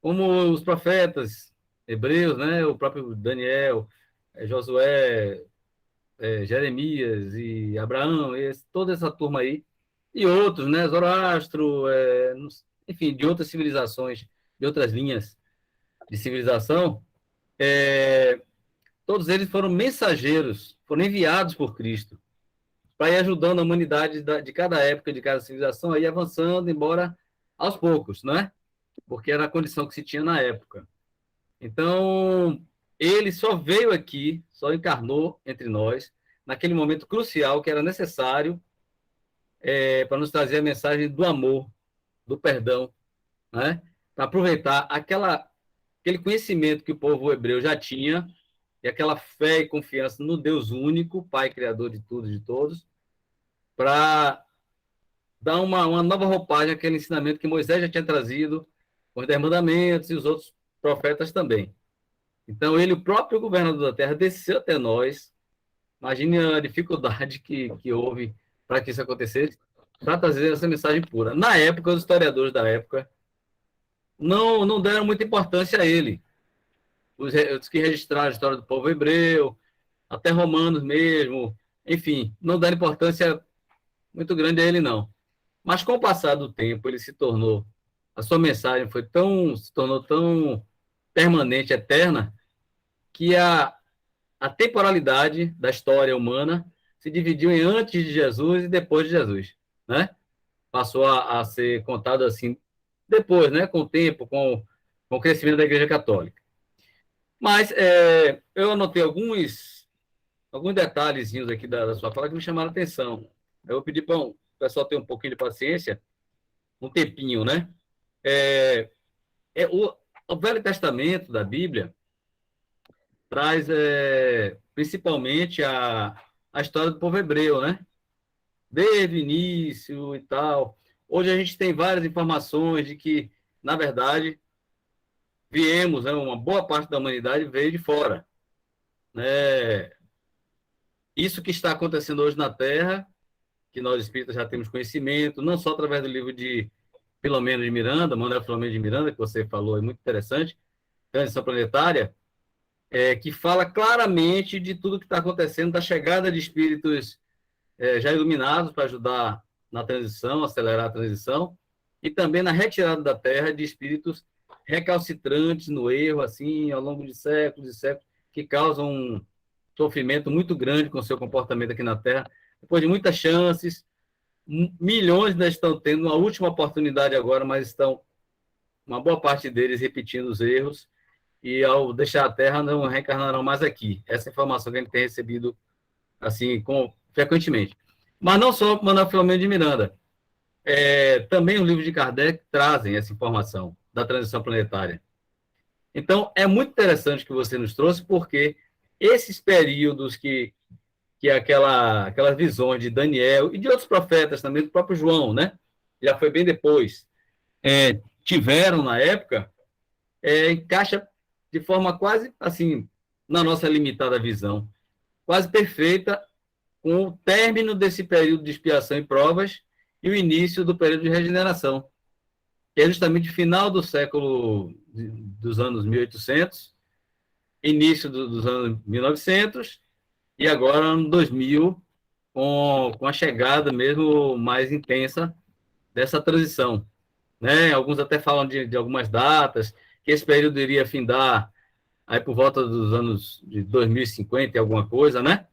Como os profetas hebreus, né? O próprio Daniel, Josué, Jeremias e Abraão, toda essa turma aí, e outros, né? Zoroastro, enfim, de outras civilizações, de outras linhas de civilização, todos eles foram mensageiros, foram enviados por Cristo para ir ajudando a humanidade de cada época, de cada civilização, a ir avançando, embora aos poucos, né? Porque era a condição que se tinha na época. Então, ele só veio aqui, só encarnou entre nós, naquele momento crucial que era necessário para nos trazer a mensagem do amor, do perdão, né? Para aproveitar aquele conhecimento que o povo hebreu já tinha, e aquela fé e confiança no Deus único, Pai, Criador de tudo e de todos, para dar uma nova roupagem àquele ensinamento que Moisés já tinha trazido, com os 10 mandamentos e os outros profetas também. Então, ele, o próprio governador da terra, desceu até nós. Imagine a dificuldade que houve para que isso acontecesse, para trazer essa mensagem pura. Na época, os historiadores da época não deram muita importância a ele. Os que registraram a história do povo hebreu, até romanos mesmo, enfim, não deram importância muito grande a ele, não. Mas com o passar do tempo, a sua mensagem se tornou tão permanente, eterna, que a temporalidade da história humana se dividiu em antes de Jesus e depois de Jesus, né? Passou a ser contado assim depois, né? Com o tempo, com o crescimento da Igreja Católica. Mas eu anotei alguns detalhezinhos aqui da sua fala que me chamaram a atenção. Eu vou pedir para o pessoal ter um pouquinho de paciência, um tempinho, né? O Velho Testamento da Bíblia traz principalmente a história do povo hebreu, né? Desde o início e tal. Hoje a gente tem várias informações de que, na verdade, viemos, né, uma boa parte da humanidade veio de fora, né? Isso que está acontecendo hoje na Terra, que nós espíritas já temos conhecimento, não só através do livro de Filomeno de Miranda, Manuel Filomeno de Miranda, que você falou, é muito interessante, Transição Planetária, que fala claramente de tudo que está acontecendo, da chegada de espíritos já iluminados para ajudar na transição, acelerar a transição, e também na retirada da Terra de espíritos recalcitrantes no erro, assim, ao longo de séculos e séculos, que causam sofrimento muito grande com o seu comportamento aqui na Terra, depois de muitas chances, milhões ainda estão tendo uma última oportunidade agora, mas estão, uma boa parte deles, repetindo os erros, e ao deixar a Terra não reencarnarão mais aqui. Essa informação que a gente tem recebido assim, frequentemente. Mas não só Manuel Filomeno de Miranda. Também os livros de Kardec trazem essa informação da transição planetária. Então, é muito interessante que você nos trouxe, porque esses períodos que aquelas visões de Daniel e de outros profetas também, do próprio João, né? Já foi bem depois, tiveram na época, encaixa de forma quase, assim, na nossa limitada visão, quase perfeita, com o término desse período de expiação e provas e o início do período de regeneração, que é justamente o final do século dos anos 1800, início dos anos 1900, e agora ano 2000, com a chegada mesmo mais intensa dessa transição. Né? Alguns até falam de algumas datas, que esse período iria findar aí por volta dos anos de 2050 e alguma coisa, né?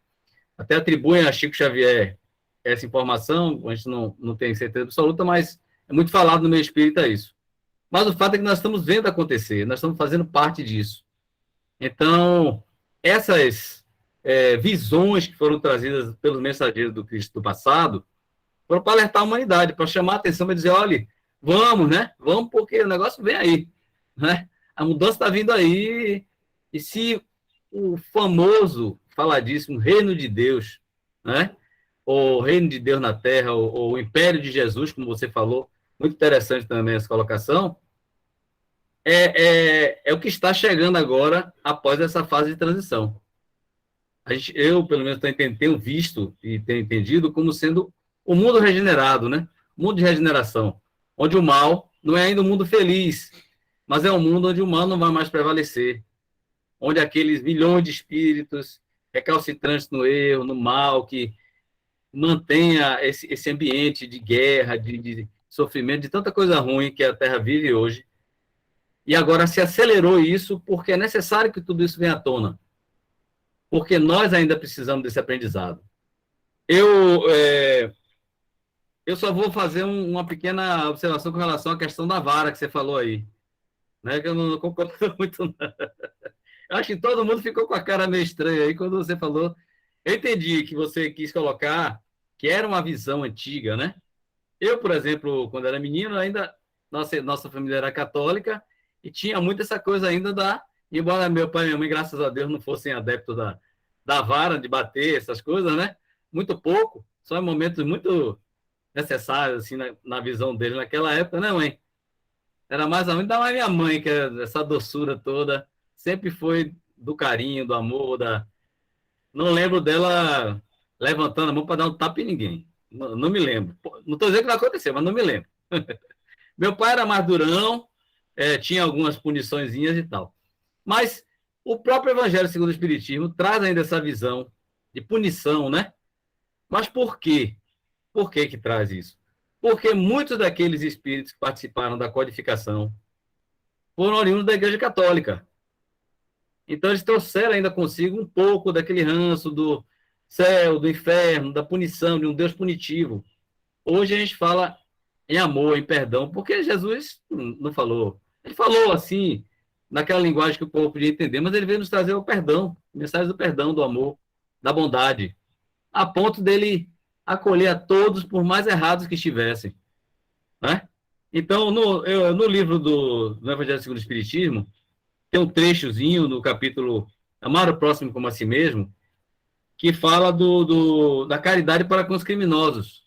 Até atribuem a Chico Xavier essa informação, a gente não tem certeza absoluta, mas é muito falado no meio espírita isso. Mas o fato é que nós estamos vendo acontecer, nós estamos fazendo parte disso. Então, essas visões que foram trazidas pelos mensageiros do Cristo do passado foram para alertar a humanidade, para chamar a atenção e dizer, olha, vamos, né? Vamos porque o negócio vem aí, né? A mudança está vindo aí, e se o famoso, faladíssimo reino de Deus, né? O reino de Deus na Terra, ou o império de Jesus, como você falou, muito interessante também essa colocação, é o que está chegando agora após essa fase de transição. Eu, pelo menos, tenho visto e tenho entendido como sendo o mundo regenerado, né? O mundo de regeneração, onde o mal não é ainda um mundo feliz, mas é um mundo onde o mal não vai mais prevalecer, onde aqueles milhões de espíritos recalcitrantes no erro, no mal, que mantenha esse ambiente de guerra, de sofrimento, de tanta coisa ruim que a Terra vive hoje. E agora se acelerou isso porque é necessário que tudo isso venha à tona. Porque nós ainda precisamos desse aprendizado. Eu só vou fazer uma pequena observação com relação à questão da vara que você falou aí. Né, que eu não concordo muito, não. Eu acho que todo mundo ficou com a cara meio estranha aí quando você falou. Eu entendi que você quis colocar que era uma visão antiga, né? Eu, por exemplo, quando era menino, ainda nossa família era católica e tinha muito essa coisa ainda embora meu pai e minha mãe, graças a Deus, não fossem adeptos da vara, de bater, essas coisas, né? Muito pouco, só em momentos muito necessários, assim, na visão deles naquela época, né, mãe? Era mais ou menos da minha mãe, que essa doçura toda sempre foi do carinho, do amor, Não lembro dela levantando a mão para dar um tapa em ninguém. Não me lembro. Não estou dizendo que não aconteceu, mas não me lembro. Meu pai era mais durão, tinha algumas puniçõezinhas e tal. Mas o próprio Evangelho segundo o Espiritismo traz ainda essa visão de punição, né? Mas por quê? Por que traz isso? Porque muitos daqueles espíritos que participaram da codificação foram oriundos da Igreja Católica. Então, eles trouxeram ainda consigo um pouco daquele ranço do céu, do inferno, da punição, de um Deus punitivo. Hoje a gente fala em amor, em perdão, porque Jesus não falou. Ele falou assim, naquela linguagem que o povo podia entender, mas ele veio nos trazer o perdão, a mensagem do perdão, do amor, da bondade, a ponto dele acolher a todos, por mais errados que estivessem. Né? Então, no livro do Evangelho segundo o Espiritismo, tem um trechozinho no capítulo Amar o Próximo como a Si Mesmo, que fala da caridade para com os criminosos.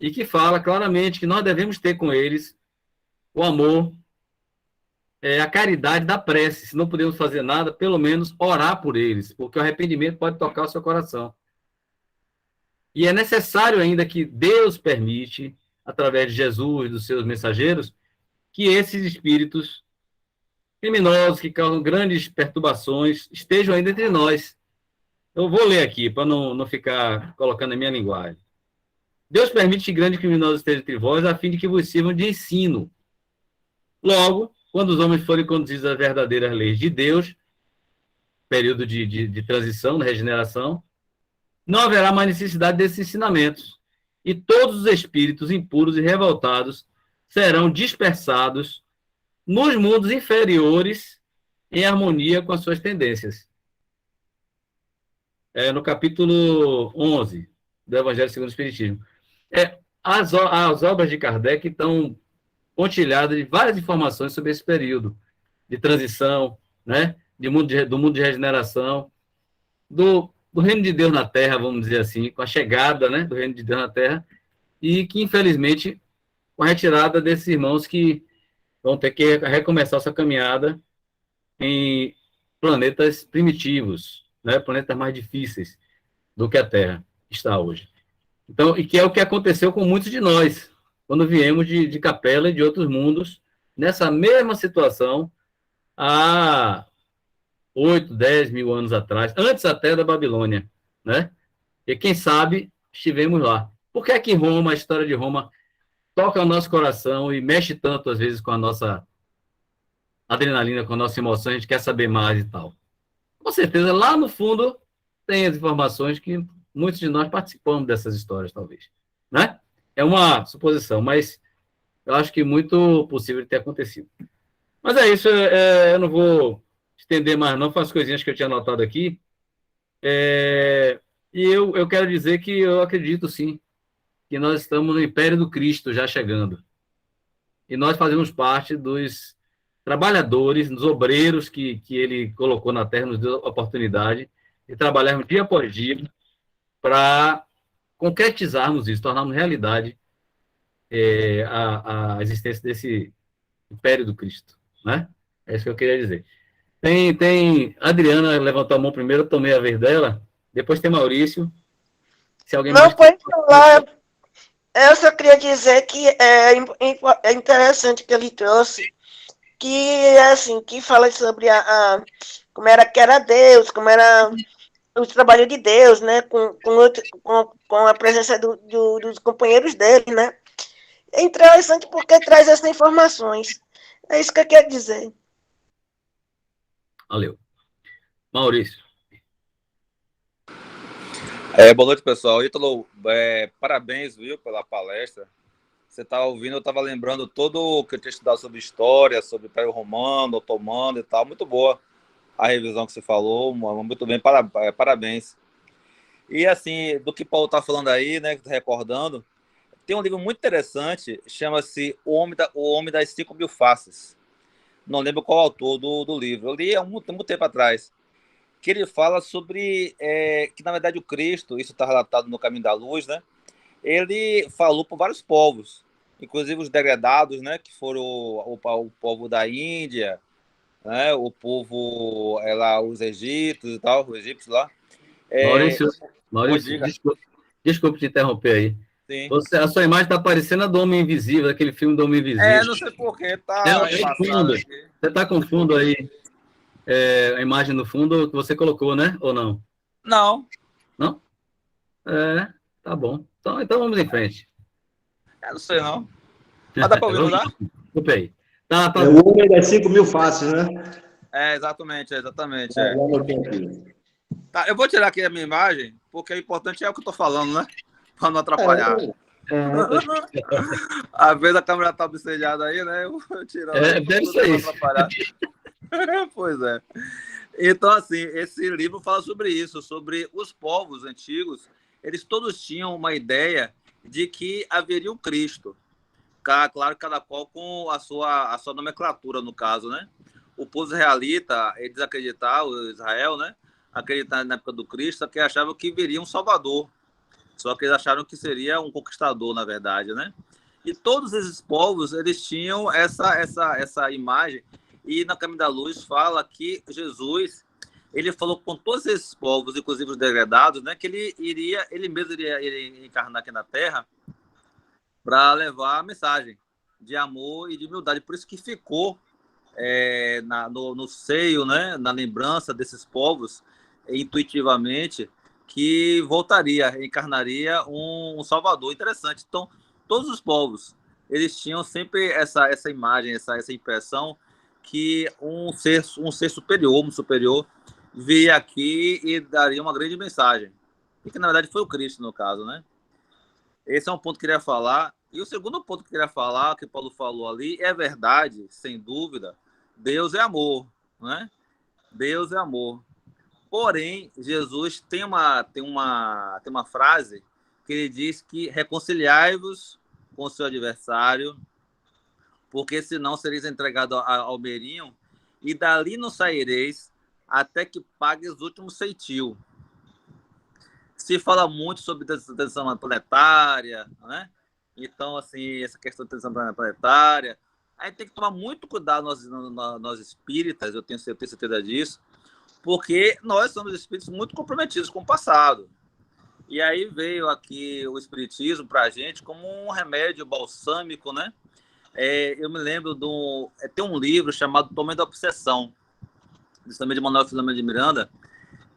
E que fala claramente que nós devemos ter com eles o amor, a caridade da prece. Se não podemos fazer nada, pelo menos orar por eles, porque o arrependimento pode tocar o seu coração. E é necessário ainda que Deus permite, através de Jesus, dos seus mensageiros, que esses espíritos criminosos que causam grandes perturbações estejam ainda entre nós. Eu vou ler aqui, para não ficar colocando a minha linguagem. Deus permite que grandes criminosos estejam entre vós, a fim de que vos sirvam de ensino. Logo, quando os homens forem conduzidos às verdadeiras leis de Deus, período de transição, de regeneração, não haverá mais necessidade desses ensinamentos. E todos os espíritos impuros e revoltados serão dispersados nos mundos inferiores em harmonia com as suas tendências. No capítulo 11 do Evangelho segundo o Espiritismo. As obras de Kardec estão pontilhadas de várias informações sobre esse período de transição, né? Do mundo de regeneração, do reino de Deus na Terra, vamos dizer assim, com a chegada, né, do reino de Deus na Terra, e que, infelizmente, com a retirada desses irmãos que vão ter que recomeçar sua caminhada em planetas primitivos, né, planetas mais difíceis do que a Terra está hoje. Então, e que é o que aconteceu com muitos de nós, quando viemos de Capela e de outros mundos, nessa mesma situação, há 8, 10 mil anos atrás, antes até da Babilônia, né? E quem sabe estivemos lá. Por que é que Roma, a história de Roma, toca o nosso coração e mexe tanto, às vezes, com a nossa adrenalina, com a nossa emoção, a gente quer saber mais e tal? Com certeza, lá no fundo, tem as informações que muitos de nós participamos dessas histórias, talvez, né? É uma suposição, mas eu acho que muito possível de ter acontecido. Mas é isso, eu não vou estender mais não, faço coisinhas que eu tinha anotado aqui. E eu quero dizer que eu acredito, sim, que nós estamos no Império do Cristo já chegando. E nós fazemos parte dos trabalhadores, dos obreiros que ele colocou na Terra, nos deu a oportunidade de trabalharmos dia após dia para concretizarmos isso, tornarmos realidade a existência desse Império do Cristo, né? É isso que eu queria dizer. Tem a Adriana levantou a mão primeiro, eu tomei a vez dela. Depois tem Maurício. Se alguém Não, mais pode falar. Eu só queria dizer que é interessante que ele trouxe, que assim, que fala sobre como era que era Deus, como era o trabalho de Deus, né, com a presença dos companheiros dele, né. É interessante porque traz essas informações. É isso que eu quero dizer. Valeu. Maurício. Boa noite, pessoal. Ítalo, parabéns, viu, pela palestra. Você está ouvindo, eu estava lembrando todo o que eu tinha estudado sobre história, sobre Império Romano, Otomano e tal. Muito boa a revisão que você falou, muito bem, parabéns. E assim, do que o Paulo está falando aí, né, recordando, tem um livro muito interessante, chama-se O Homem das 5.000 Faces. Não lembro qual autor do livro. Eu li há muito tempo atrás. Que ele fala sobre que, na verdade, o Cristo, isso está relatado no Caminho da Luz, né? Ele falou por vários povos, inclusive os degradados, né? Que foram o povo da Índia, né? O povo, lá, os egípcios e tal, os egípcios lá. Maurício, desculpa te interromper aí. Sim. A sua imagem está parecendo a do Homem Invisível, aquele filme do Homem Invisível. Não sei porquê, tá fundo. Você está com fundo aí, a imagem no fundo que você colocou, né? Ou não? Não. Não? Tá bom. Então vamos em frente. Não sei, não. Mas dá para ouvir, não dá? Desculpa aí. Tá. É o Homem das 5.000 Faces, né? Exatamente. Tá, eu vou tirar aqui a minha imagem, porque o importante é o que eu estou falando, né? Para não atrapalhar. Às vezes a câmera está obsediada aí, né? Eu tiro. Deve ser isso. Pois é. Então, assim, esse livro fala sobre isso, sobre os povos antigos. Eles todos tinham uma ideia de que haveria um Cristo. Claro, cada qual com a sua nomenclatura, no caso, né? O povo israelita, eles acreditavam, o Israel, né? Acreditavam na época do Cristo, só que achavam que viria um Salvador. Só que eles acharam que seria um conquistador, na verdade, né? E todos esses povos, eles tinham essa imagem. E na Caminho da Luz fala que Jesus, ele falou com todos esses povos, inclusive os degradados, né? Que ele mesmo iria encarnar aqui na Terra para levar a mensagem de amor e de humildade. Por isso que ficou no seio, né? Na lembrança desses povos, intuitivamente, que encarnaria um Salvador. Interessante. Então, todos os povos, eles tinham sempre essa imagem, essa impressão que um ser superior vir aqui e daria uma grande mensagem. E que, na verdade, foi o Cristo, no caso, né? Esse é um ponto que eu queria falar. E o segundo ponto que eu queria falar, que Paulo falou ali, é verdade, sem dúvida. Deus é amor, né? Deus é amor. Porém, Jesus tem uma frase que ele diz que reconciliai-vos com o seu adversário, porque senão sereis entregados ao meirinho, e dali não saireis até que pague os últimos ceitil. Se fala muito sobre tensão planetária, né? Então, assim, essa questão de tensão planetária, aí tem que tomar muito cuidado nós espíritas, eu tenho certeza disso, porque nós somos espíritos muito comprometidos com o passado. E aí veio aqui o espiritismo para a gente como um remédio balsâmico, né? Eu me lembro tem um livro chamado Tomé da Obsessão, também de Manuel Filomeno de Miranda.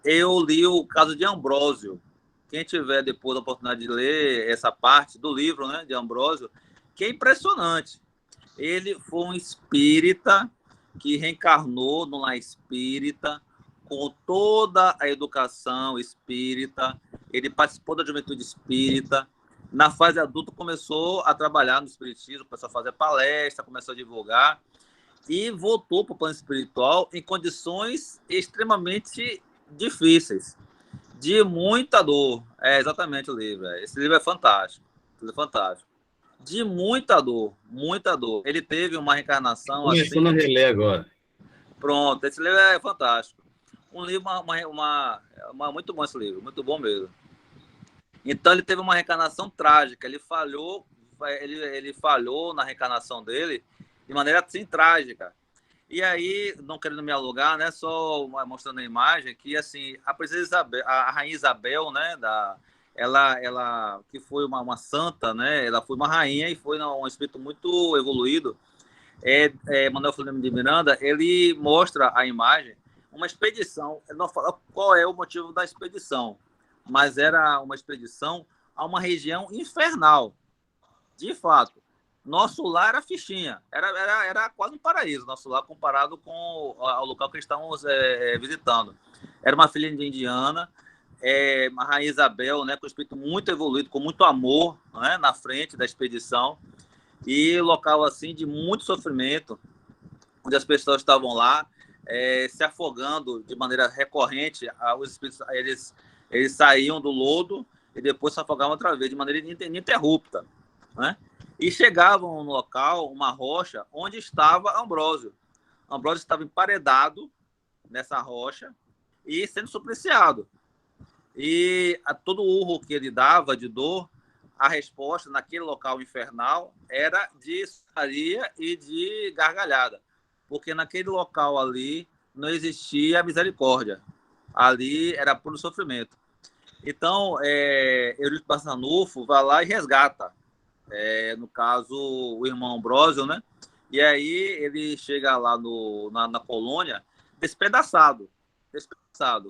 Eu li o caso de Ambrósio. Quem tiver depois a oportunidade de ler essa parte do livro, né, de Ambrósio, que é impressionante. Ele foi um espírita que reencarnou no lar espírita, com toda a educação espírita. Ele participou da juventude espírita. Na fase adulta, começou a trabalhar no espiritismo, começou a fazer palestra, começou a divulgar e voltou para o plano espiritual em condições extremamente difíceis, de muita dor. É exatamente o livro. Esse livro é fantástico. Fantástico. De muita dor, muita dor. Ele teve uma reencarnação. Começando assim, a reler agora. Pronto, esse livro é fantástico. Um livro, muito bom esse livro, muito bom mesmo. Então ele teve uma reencarnação trágica. Ele falhou na reencarnação dele de maneira assim trágica. E aí, não querendo me alugar, né, só mostrando a imagem que assim a princesa Isabel, a rainha Isabel, né, ela que foi uma santa, né, ela foi uma rainha e foi um espírito muito evoluído. Manuel Filomeno de Miranda, ele mostra a imagem, uma expedição. Ele não fala qual é o motivo da expedição, mas era uma expedição a uma região infernal. De fato, nosso lar era fichinha, era quase um paraíso, nosso lar comparado com o local que estávamos visitando. Era uma filha de indiana, uma rainha Isabel, né, com um espírito muito evoluído, com muito amor, né, na frente da expedição, e local assim de muito sofrimento, onde as pessoas estavam lá se afogando de maneira recorrente. Os espíritos eles saíam do lodo e depois se afogavam outra vez de maneira ininterrupta, né? E chegavam no local, uma rocha, onde estava Ambrósio. Ambrósio estava emparedado nessa rocha e sendo supliciado. E a todo urro que ele dava de dor, a resposta naquele local infernal era de saria e de gargalhada, porque naquele local ali não existia misericórdia. Ali era puro sofrimento. Então, Eurico Barçanufo vai lá e resgata, no caso, o irmão Ambrósio, né? E aí ele chega lá na colônia despedaçado.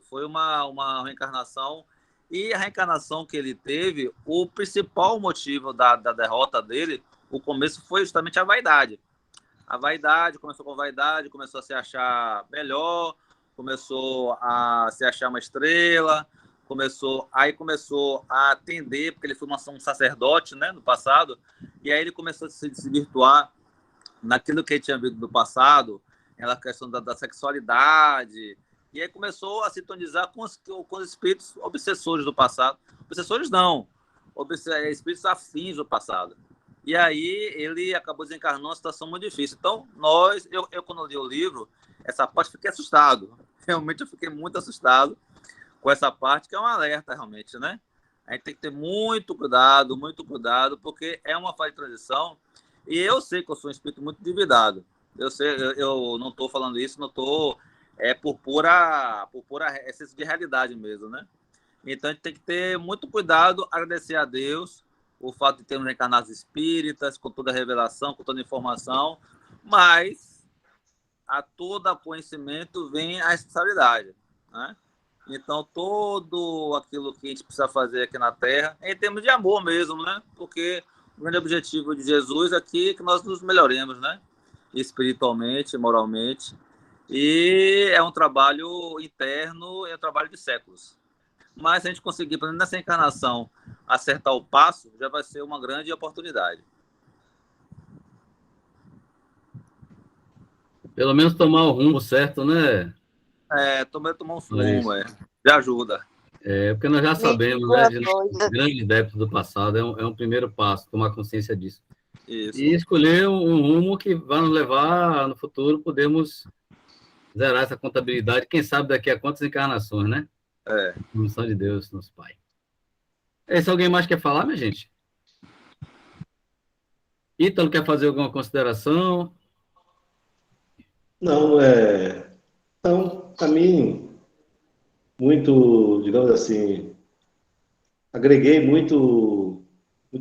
Foi uma reencarnação, e a reencarnação que ele teve, o principal motivo da derrota dele, o começo foi justamente a vaidade. A vaidade, começou com a vaidade, começou a se achar melhor, começou a se achar uma estrela, começou a atender, porque ele foi um sacerdote, né, no passado, e aí ele começou a se virtuar naquilo que ele tinha visto no passado, aquela questão da sexualidade, e aí começou a sintonizar com os espíritos obsessores do passado. Obsessores não, espíritos afins do passado. E aí ele acabou desencarnando uma situação muito difícil. Então, eu quando li o livro, essa parte, fiquei assustado. Realmente eu fiquei muito assustado com essa parte, que é um alerta realmente, né? A gente tem que ter muito cuidado, porque é uma fase de transição. E eu sei que eu sou um espírito muito endividado. Eu não estou falando isso, não estou... por pura excesso de realidade mesmo, né? Então a gente tem que ter muito cuidado, agradecer a Deus o fato de termos reencarnados espíritas, com toda a revelação, com toda a informação, mas a todo conhecimento vem a responsabilidade, né? Então, todo aquilo que a gente precisa fazer aqui na Terra, em termos de amor mesmo, né? Porque o grande objetivo de Jesus aqui é que nós nos melhoremos, né? Espiritualmente, moralmente. E é um trabalho interno, é um trabalho de séculos. Mas se a gente conseguir, por exemplo, nessa encarnação, acertar o passo, já vai ser uma grande oportunidade. Pelo menos tomar o rumo certo, né? Tomar um Olha fumo, isso. já ajuda. Porque nós já Me diga sabemos, né, uma de coisa. grandes débitos do passado, é um primeiro passo, tomar consciência disso. Isso. E escolher um rumo que vai nos levar, no futuro, podemos zerar essa contabilidade, quem sabe daqui a quantas encarnações, né? Missão de Deus, nosso Pai. Se alguém mais quer falar, minha gente? Ítalo, quer fazer alguma consideração? Não, então, para mim, muito, digamos assim, agreguei muito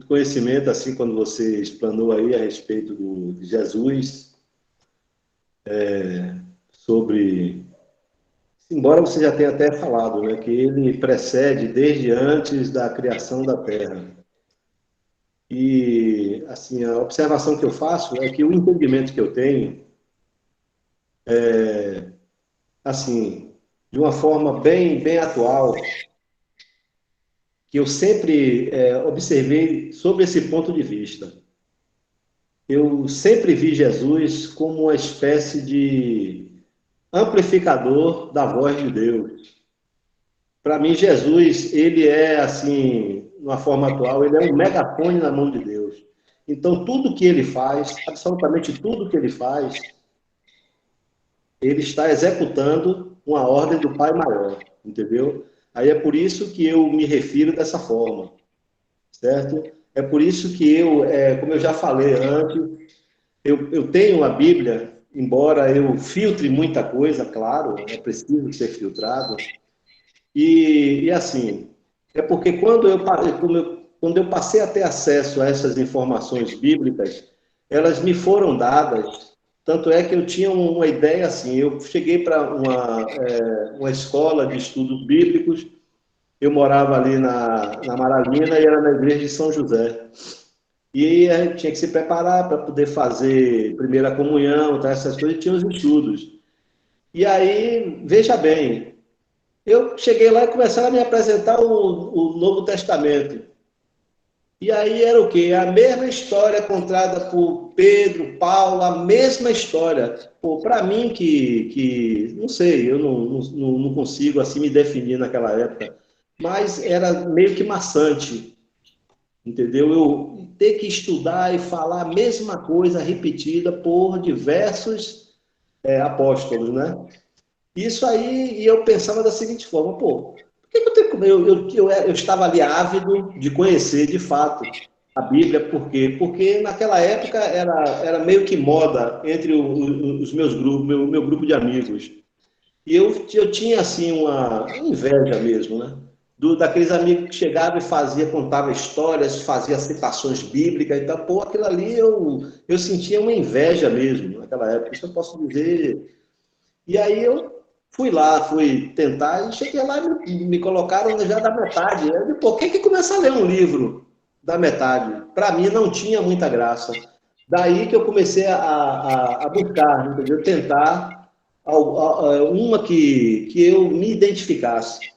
conhecimento, assim, quando você explanou aí a respeito de Jesus, sobre, embora você já tenha até falado, né, que ele precede desde antes da criação da Terra. E, assim, a observação que eu faço é que o entendimento que eu tenho, assim, de uma forma bem atual, que eu sempre observei sobre esse ponto de vista. Eu sempre vi Jesus como uma espécie de amplificador da voz de Deus. Para mim, Jesus, ele é, assim, numa forma atual, ele é um megafone na mão de Deus. Então, tudo que ele faz, absolutamente tudo que ele faz, ele está executando uma ordem do Pai Maior, entendeu? Aí é por isso que eu me refiro dessa forma, certo? É por isso que como eu já falei antes, eu tenho a Bíblia, embora eu filtre muita coisa, claro, é preciso ser filtrado, e assim, é porque quando eu passei a ter acesso a essas informações bíblicas, elas me foram dadas, tanto é que eu tinha uma ideia assim, eu cheguei para uma escola de estudos bíblicos, eu morava ali na Maralina e era na igreja de São José. E a gente tinha que se preparar para poder fazer primeira comunhão, tá, essas coisas, e tinha os estudos. E aí, veja bem, eu cheguei lá e começaram a me apresentar o Novo Testamento. E aí era o quê? A mesma história contada por Pedro, Paulo, a mesma história. Pô, para mim não sei, eu não consigo assim me definir naquela época, mas era meio que maçante, entendeu? Eu ter que estudar e falar a mesma coisa repetida por diversos apóstolos, né? Isso aí, e eu pensava da seguinte forma, pô, por que eu tenho que... Eu estava ali ávido de conhecer, de fato, a Bíblia, por quê? Porque naquela época era meio que moda entre os meus grupos, meu grupo de amigos. E eu tinha, assim, uma inveja mesmo, né? Daqueles amigos que chegavam e contava histórias, fazia citações bíblicas e tal. Pô, aquilo ali eu sentia uma inveja mesmo naquela época, isso eu posso dizer. E aí eu fui lá, fui tentar, e cheguei lá e me colocaram já da metade. Eu disse, por que começa a ler um livro da metade? Para mim não tinha muita graça. Daí que eu comecei a buscar, entendeu? Tentar uma que eu me identificasse,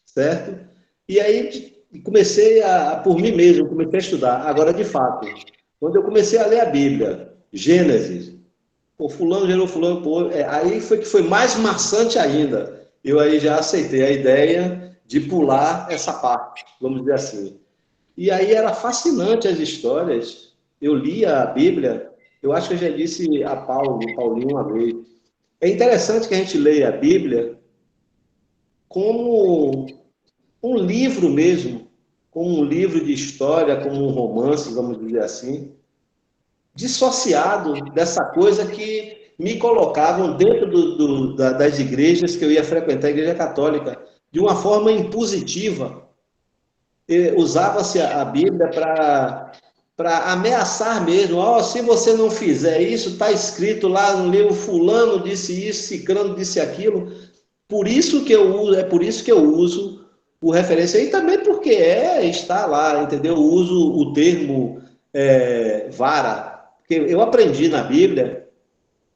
certo? E aí comecei por mim mesmo, comecei a estudar. Agora, de fato, quando eu comecei a ler a Bíblia, Gênesis, pô, fulano gerou fulano, pô, aí foi que foi mais maçante ainda. Eu aí já aceitei a ideia de pular essa parte, vamos dizer assim. E aí era fascinante as histórias. Eu lia a Bíblia, eu acho que eu já disse a Paulinho uma vez. É interessante que a gente leia a Bíblia como um livro mesmo, como um livro de história, como um romance, vamos dizer assim, dissociado dessa coisa que me colocavam dentro das igrejas que eu ia frequentar, a igreja católica, de uma forma impositiva. Usava-se a Bíblia para ameaçar mesmo. Oh, se você não fizer isso, está escrito lá no livro, fulano disse isso, ciclano disse aquilo. Por isso que eu uso, é por isso que eu uso o referência, e também porque está lá, entendeu? Eu uso o termo vara, porque eu aprendi na Bíblia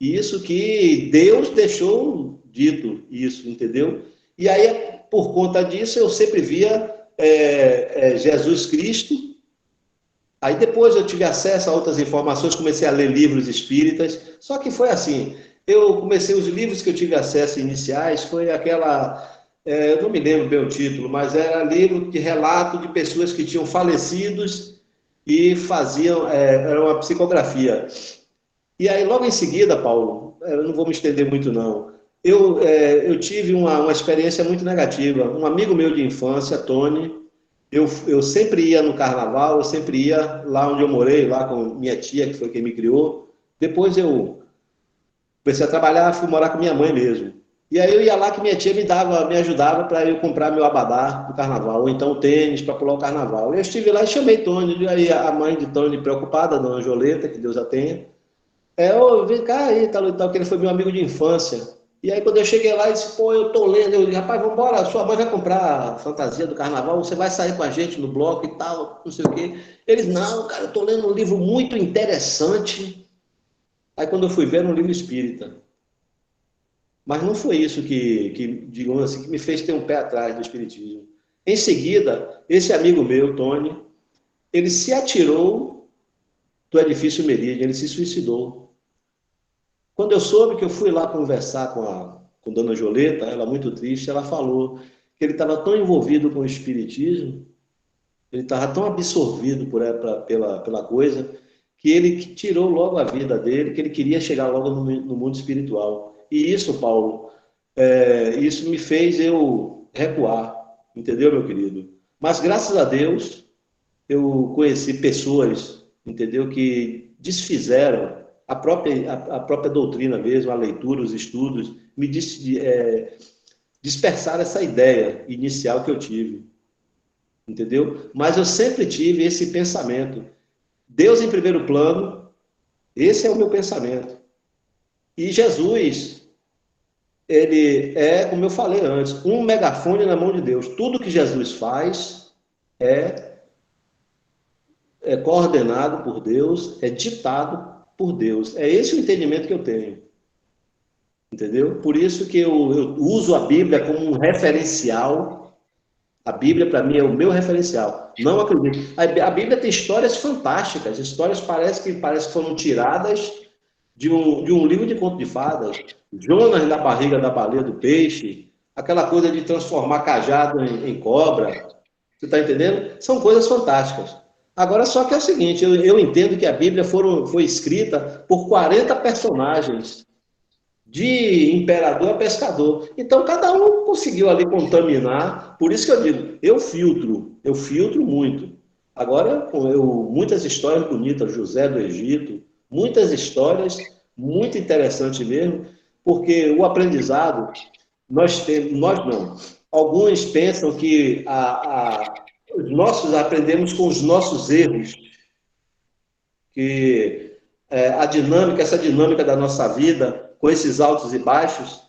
E isso que Deus deixou dito, isso, entendeu? E aí, por conta disso, eu sempre via Jesus Cristo. Aí depois eu tive acesso a outras informações, comecei a ler livros espíritas, só que foi assim, os livros que eu tive acesso iniciais, foi eu não me lembro bem o título, mas era livro de relato de pessoas que tinham falecidos e faziam, era uma psicografia. E aí logo em seguida, Paulo, eu não vou me estender muito não, eu tive uma experiência muito negativa. Um amigo meu de infância, Tony, eu sempre ia no carnaval, eu sempre ia lá onde eu morei, lá com minha tia, que foi quem me criou. Depois eu comecei a trabalhar, fui morar com minha mãe mesmo. E aí eu ia lá que minha tia me ajudava para eu comprar meu abadá do carnaval, ou então tênis para pular o carnaval. Eu estive lá e chamei Tony, aí a mãe de Tony, preocupada, dona Anjoleta, que Deus a tenha. Vem cá aí, tal e tal, que ele foi meu amigo de infância. E aí, quando eu cheguei lá, ele disse, pô, eu tô lendo. Eu disse, rapaz, vamos embora, sua mãe vai comprar a fantasia do carnaval, você vai sair com a gente no bloco e tal, não sei o quê. Eles, não, cara, eu tô lendo um livro muito interessante. Aí, quando eu fui ver, era um livro espírita. Mas não foi isso digamos assim, que me fez ter um pé atrás do espiritismo. Em seguida, esse amigo meu, Tony, ele se atirou do edifício Meridian, ele se suicidou. Quando eu soube, que eu fui lá conversar com Dona Joleta, ela muito triste, ela falou que ele estava tão envolvido com o espiritismo, ele estava tão absorvido pela coisa, que ele tirou logo a vida dele, que ele queria chegar logo no mundo espiritual. E isso, Paulo, isso me fez eu recuar, entendeu, meu querido? Mas graças a Deus, eu conheci pessoas, entendeu, que desfizeram a própria doutrina mesmo, a leitura, os estudos, me dispersaram essa ideia inicial que eu tive, entendeu? Mas eu sempre tive esse pensamento. Deus em primeiro plano, esse é o meu pensamento. E Jesus, ele é, como eu falei antes, um megafone na mão de Deus. Tudo que Jesus faz é coordenado por Deus, é ditado por Deus. É esse o entendimento que eu tenho. Entendeu? Por isso que eu uso a Bíblia como um referencial. A Bíblia, para mim, é o meu referencial. Não acredito. A Bíblia tem histórias fantásticas. Histórias parece que foram tiradas de um livro de conto de fadas. Jonas na barriga da baleia do peixe. Aquela coisa de transformar cajado em cobra. Você está entendendo? São coisas fantásticas. Agora, só que é o seguinte, eu entendo que a Bíblia foi escrita por 40 personagens, de imperador a pescador. Então, cada um conseguiu ali contaminar. Por isso que eu digo, eu filtro muito. Agora, muitas histórias bonitas, José do Egito, muitas histórias muito interessantes mesmo, porque o aprendizado, nós não. Alguns pensam que nós aprendemos com os nossos erros, que essa dinâmica da nossa vida, com esses altos e baixos,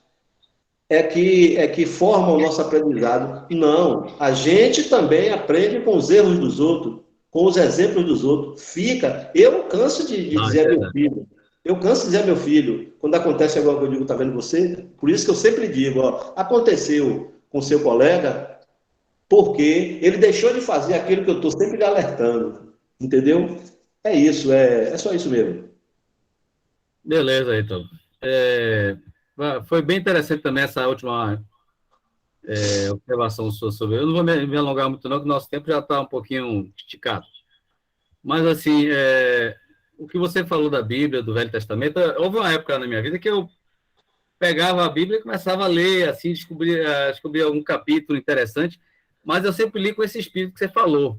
é que forma o nosso aprendizado. Não, a gente também aprende com os erros dos outros, com os exemplos dos outros. Eu canso de dizer a meu filho, quando acontece alguma coisa, eu digo, tá vendo você? Por isso que eu sempre digo, aconteceu com seu colega, porque ele deixou de fazer aquilo que eu estou sempre lhe alertando, entendeu? É isso, é só isso mesmo. Beleza, então. Foi bem interessante também essa última observação sua sobre. Eu não vou me alongar muito, não, que o nosso tempo já está um pouquinho esticado. Mas, assim, o que você falou da Bíblia, do Velho Testamento, houve uma época na minha vida que eu pegava a Bíblia e começava a ler, assim, descobrir algum capítulo interessante, mas eu sempre li com esse espírito que você falou,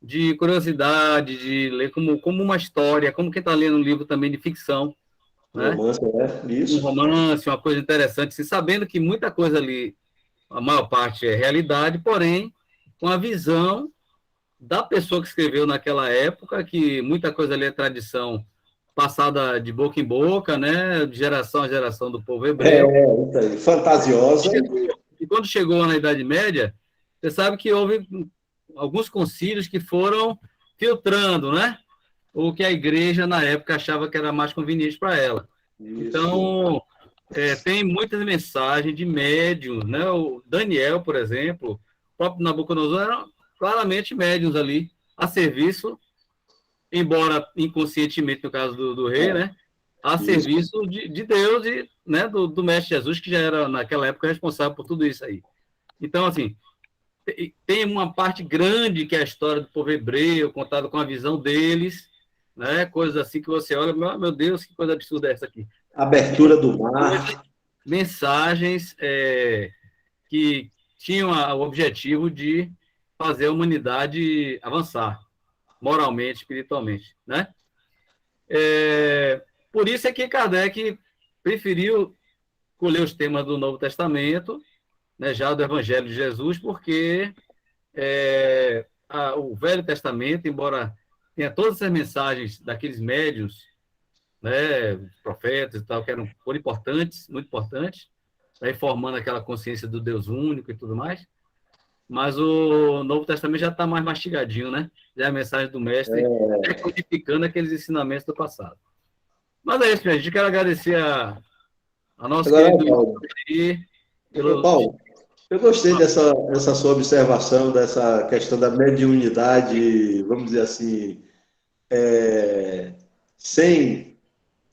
de curiosidade, de ler como uma história, como quem está lendo um livro também de ficção. Né? Romance, isso. Um romance, uma coisa interessante, assim, sabendo que muita coisa ali, a maior parte é realidade, porém, com a visão da pessoa que escreveu naquela época, que muita coisa ali é tradição passada de boca em boca, né, de geração a geração do povo hebreu. Isso aí, fantasiosa. E quando chegou na Idade Média, você sabe que houve alguns concílios que foram filtrando, né? O que a igreja, na época, achava que era mais conveniente para ela. Isso. Então, tem muitas mensagens de médiuns, né? O Daniel, por exemplo, o próprio Nabucodonosor eram claramente médiuns ali, a serviço, embora inconscientemente, no caso do rei, né? A Isso. serviço de Deus e, né, do Mestre Jesus, que já era, naquela época, responsável por tudo isso aí. Então, assim, tem uma parte grande que é a história do povo hebreu, contada com a visão deles, né? Coisas assim que você olha, meu Deus, que coisa absurda é essa aqui. Abertura do mar. Mensagens que tinham o objetivo de fazer a humanidade avançar, moralmente, espiritualmente, né? Por isso é que Kardec preferiu colher os temas do Novo Testamento, né, já do Evangelho de Jesus, porque o Velho Testamento, embora tenha todas essas mensagens daqueles médiuns, né, profetas e tal, foram importantes, muito importantes, né, formando aquela consciência do Deus único e tudo mais, mas o Novo Testamento já está mais mastigadinho, né? Já é a mensagem do Mestre decodificando aqueles ensinamentos do passado. Mas é isso, gente. A gente quer agradecer a nosso Agora, querido Paulo, aí pelo... Paulo, eu gostei dessa sua observação, dessa questão da mediunidade, vamos dizer assim, sem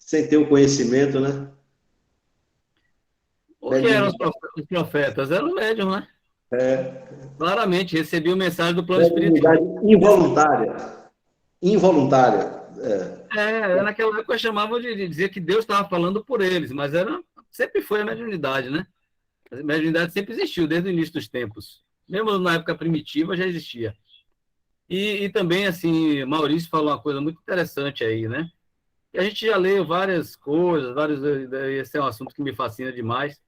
ter o conhecimento, né? O que eram os profetas? Eram médiums, né? Claramente, recebiam mensagem do plano espiritual. Mediunidade involuntária. Involuntária. Naquela época chamavam de dizer que Deus estava falando por eles, mas sempre foi a mediunidade, né? A mediunidade sempre existiu, desde o início dos tempos. Mesmo na época primitiva já existia. E também, assim, Maurício falou uma coisa muito interessante aí, né? E a gente já leu várias coisas, esse é um assunto que me fascina demais,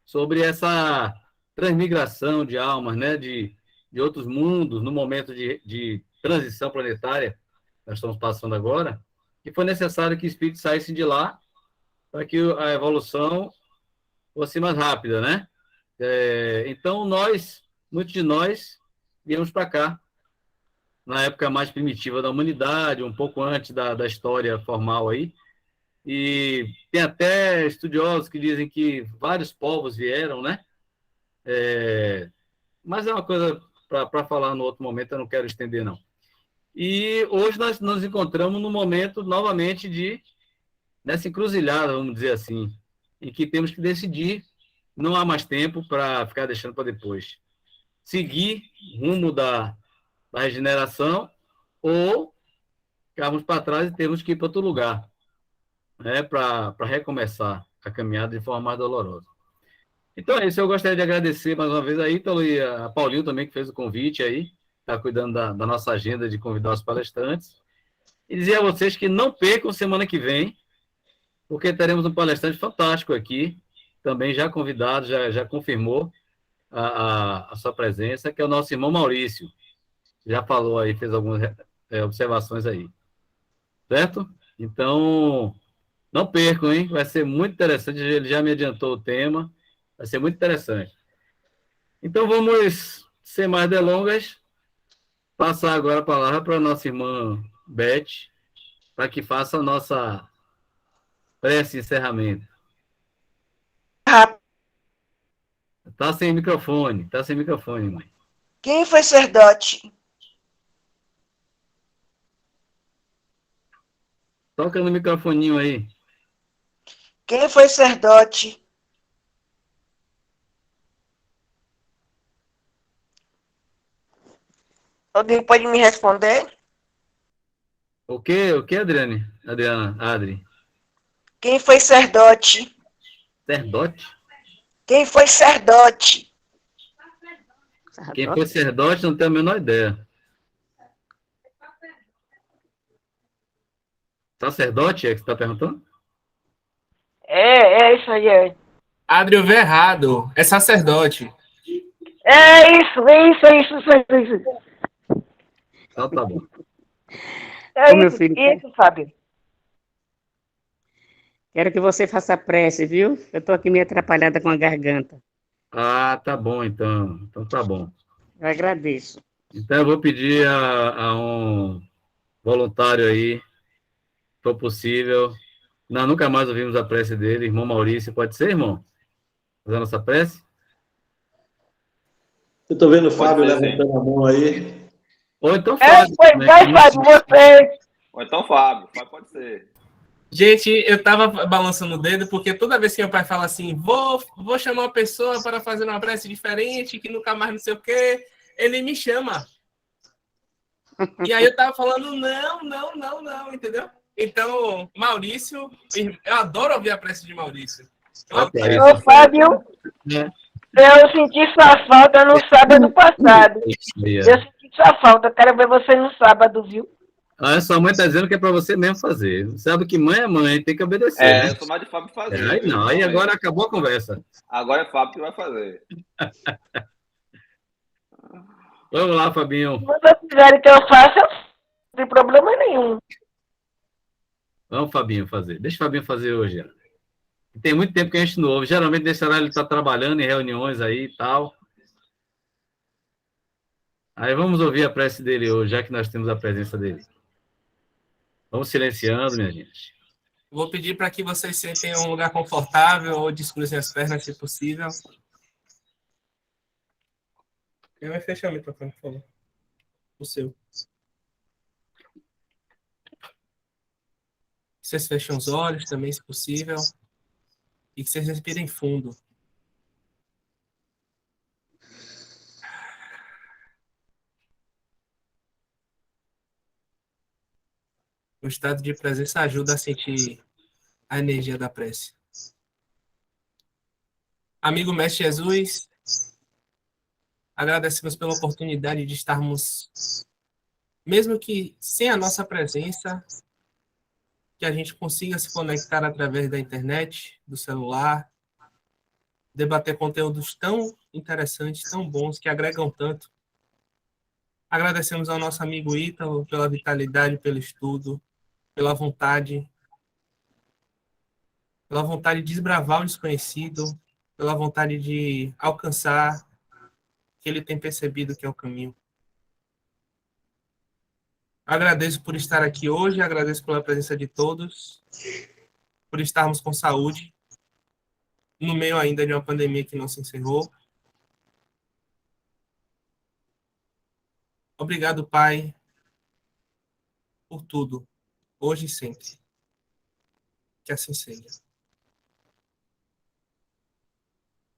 sobre essa transmigração de almas, né? De outros mundos, no momento de transição planetária que nós estamos passando agora, que foi necessário que espíritos saíssem de lá para que a evolução fosse mais rápida, né? Então, muitos de nós, viemos para cá, na época mais primitiva da humanidade, um pouco antes da história formal aí, e tem até estudiosos que dizem que vários povos vieram, né? Mas é uma coisa para falar no outro momento, eu não quero estender, não. E hoje nós nos encontramos no momento, novamente, nessa encruzilhada, vamos dizer assim, em que temos que decidir, não há mais tempo para ficar deixando para depois. Seguir rumo da regeneração ou ficarmos para trás e temos que ir para outro lugar, né, para recomeçar a caminhada de forma mais dolorosa. Então é isso, eu gostaria de agradecer mais uma vez a Ítalo e a Paulinho também, que fez o convite aí, está cuidando da nossa agenda de convidar os palestrantes. E dizer a vocês que não percam semana que vem, porque teremos um palestrante fantástico aqui, também já convidado, já confirmou a sua presença, que é o nosso irmão Maurício. Já falou aí, fez algumas observações aí. Certo? Então, não percam, hein? Vai ser muito interessante, ele já me adiantou o tema, vai ser muito interessante. Então, vamos, sem mais delongas, passar agora a palavra para a nossa irmã Beth, para que faça a nossa prece de encerramento. Está sem microfone, mãe. Quem foi sacerdote? Toca no microfoninho aí. Quem foi sacerdote? Alguém pode me responder? O quê, Adri? Quem foi sacerdote? Sacerdote? Quem foi sacerdote? Quem foi sacerdote não tenho a menor ideia. Sacerdote é que você está perguntando? É isso aí. Adri, eu vi errado. É sacerdote. É isso. Então tá bom. É Ô, meu isso, filho, isso, Fábio. quero que você faça a prece, viu? Eu tô aqui meio atrapalhada com a garganta. Ah, tá bom, então. Então tá bom. Eu agradeço. Então eu vou pedir a um voluntário aí, se for possível, Nós nunca mais ouvimos a prece dele. Irmão Maurício, pode ser, irmão? Fazer a nossa prece? Eu estou vendo o Fábio ser, levantando a mão aí. Ou então Vai, também. Fábio, você. Ou então Fábio pode ser. Gente, eu tava balançando o dedo porque toda vez que meu pai fala assim, vou chamar uma pessoa para fazer uma prece diferente, que nunca mais não sei o quê, ele me chama. E aí eu tava falando, não, entendeu? Então, Maurício, eu adoro ouvir a prece de Maurício. Ô, Fábio, eu senti sua falta no sábado passado. Eu senti sua falta, quero ver você no sábado, viu? Ah, sua mãe tá dizendo que é para você mesmo fazer. Sabe que mãe é mãe, tem que obedecer. Né? Eu sou mais de Fábio fazer. Aí não, aí agora acabou a conversa. Agora é Fábio que vai fazer. Vamos lá, Fabinho. Se vocês quiserem que eu faça, não tem problema nenhum. Vamos, Fabinho, fazer. Deixa o Fabinho fazer hoje. Tem muito tempo que a gente não ouve. Geralmente, nesse horário, ele está trabalhando em reuniões aí e tal. Aí vamos ouvir a prece dele hoje, já que nós temos a presença dele. Vamos silenciando, minha gente. Vou pedir para que vocês sentem um lugar confortável ou descruzem as pernas, se possível. Quem vai fechar o microfone, por favor? O seu. Vocês fecham os olhos também, se possível. E que vocês respirem fundo. O estado de presença ajuda a sentir a energia da prece. Amigo Mestre Jesus, agradecemos pela oportunidade de estarmos, mesmo que sem a nossa presença, que a gente consiga se conectar através da internet, do celular, debater conteúdos tão interessantes, tão bons, que agregam tanto. Agradecemos ao nosso amigo Ítalo pela vitalidade, pelo estudo, pela vontade de desbravar o desconhecido, pela vontade de alcançar o que ele tem percebido que é o caminho. Agradeço por estar aqui hoje, agradeço pela presença de todos, por estarmos com saúde, no meio ainda de uma pandemia que não se encerrou. Obrigado, Pai, por tudo, hoje e sempre. Que assim seja.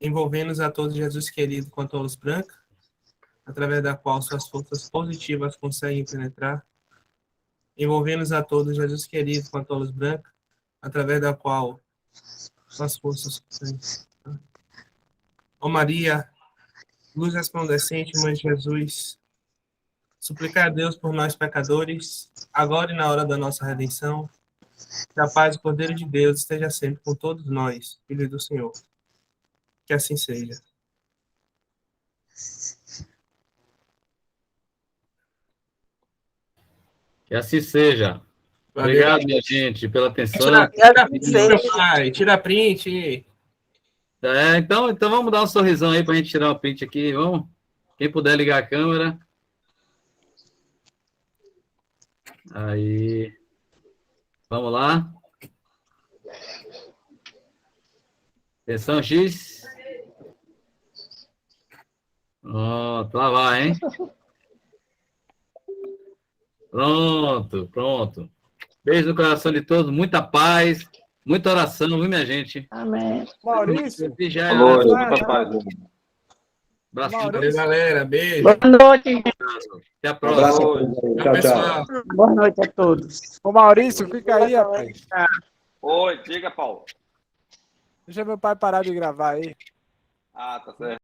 Envolvendo-nos a todos, Jesus querido, com a tua luz branca, através da qual suas forças positivas conseguem penetrar. Envolvendo-nos a todos, Jesus querido, com a tua luz branca, através da qual suas forças conseguem penetrar. Ó Maria, luz resplandecente, Mãe de Jesus, suplicar a Deus por nós pecadores, agora e na hora da nossa redenção, que a paz e o poder de Deus esteja sempre com todos nós, filhos do Senhor. Que assim seja. Que assim seja. Obrigado, minha gente, pela atenção. Tira print. Então vamos dar um sorrisão aí para a gente tirar o print aqui. Vamos. Quem puder ligar a câmera. Aí. Vamos lá. Atenção, X. Pronto, lá vai, hein? Pronto. Beijo no coração de todos, muita paz, muita oração, viu, minha gente? Amém. Maurício. Muita paz. Abraço. Valeu, galera. Beijo. Boa noite. Até a próxima. Tchau. Boa noite a todos. Ô, Maurício, fica aí, rapaz. Oi, diga, Paulo. Deixa meu pai parar de gravar aí. Ah, tá certo.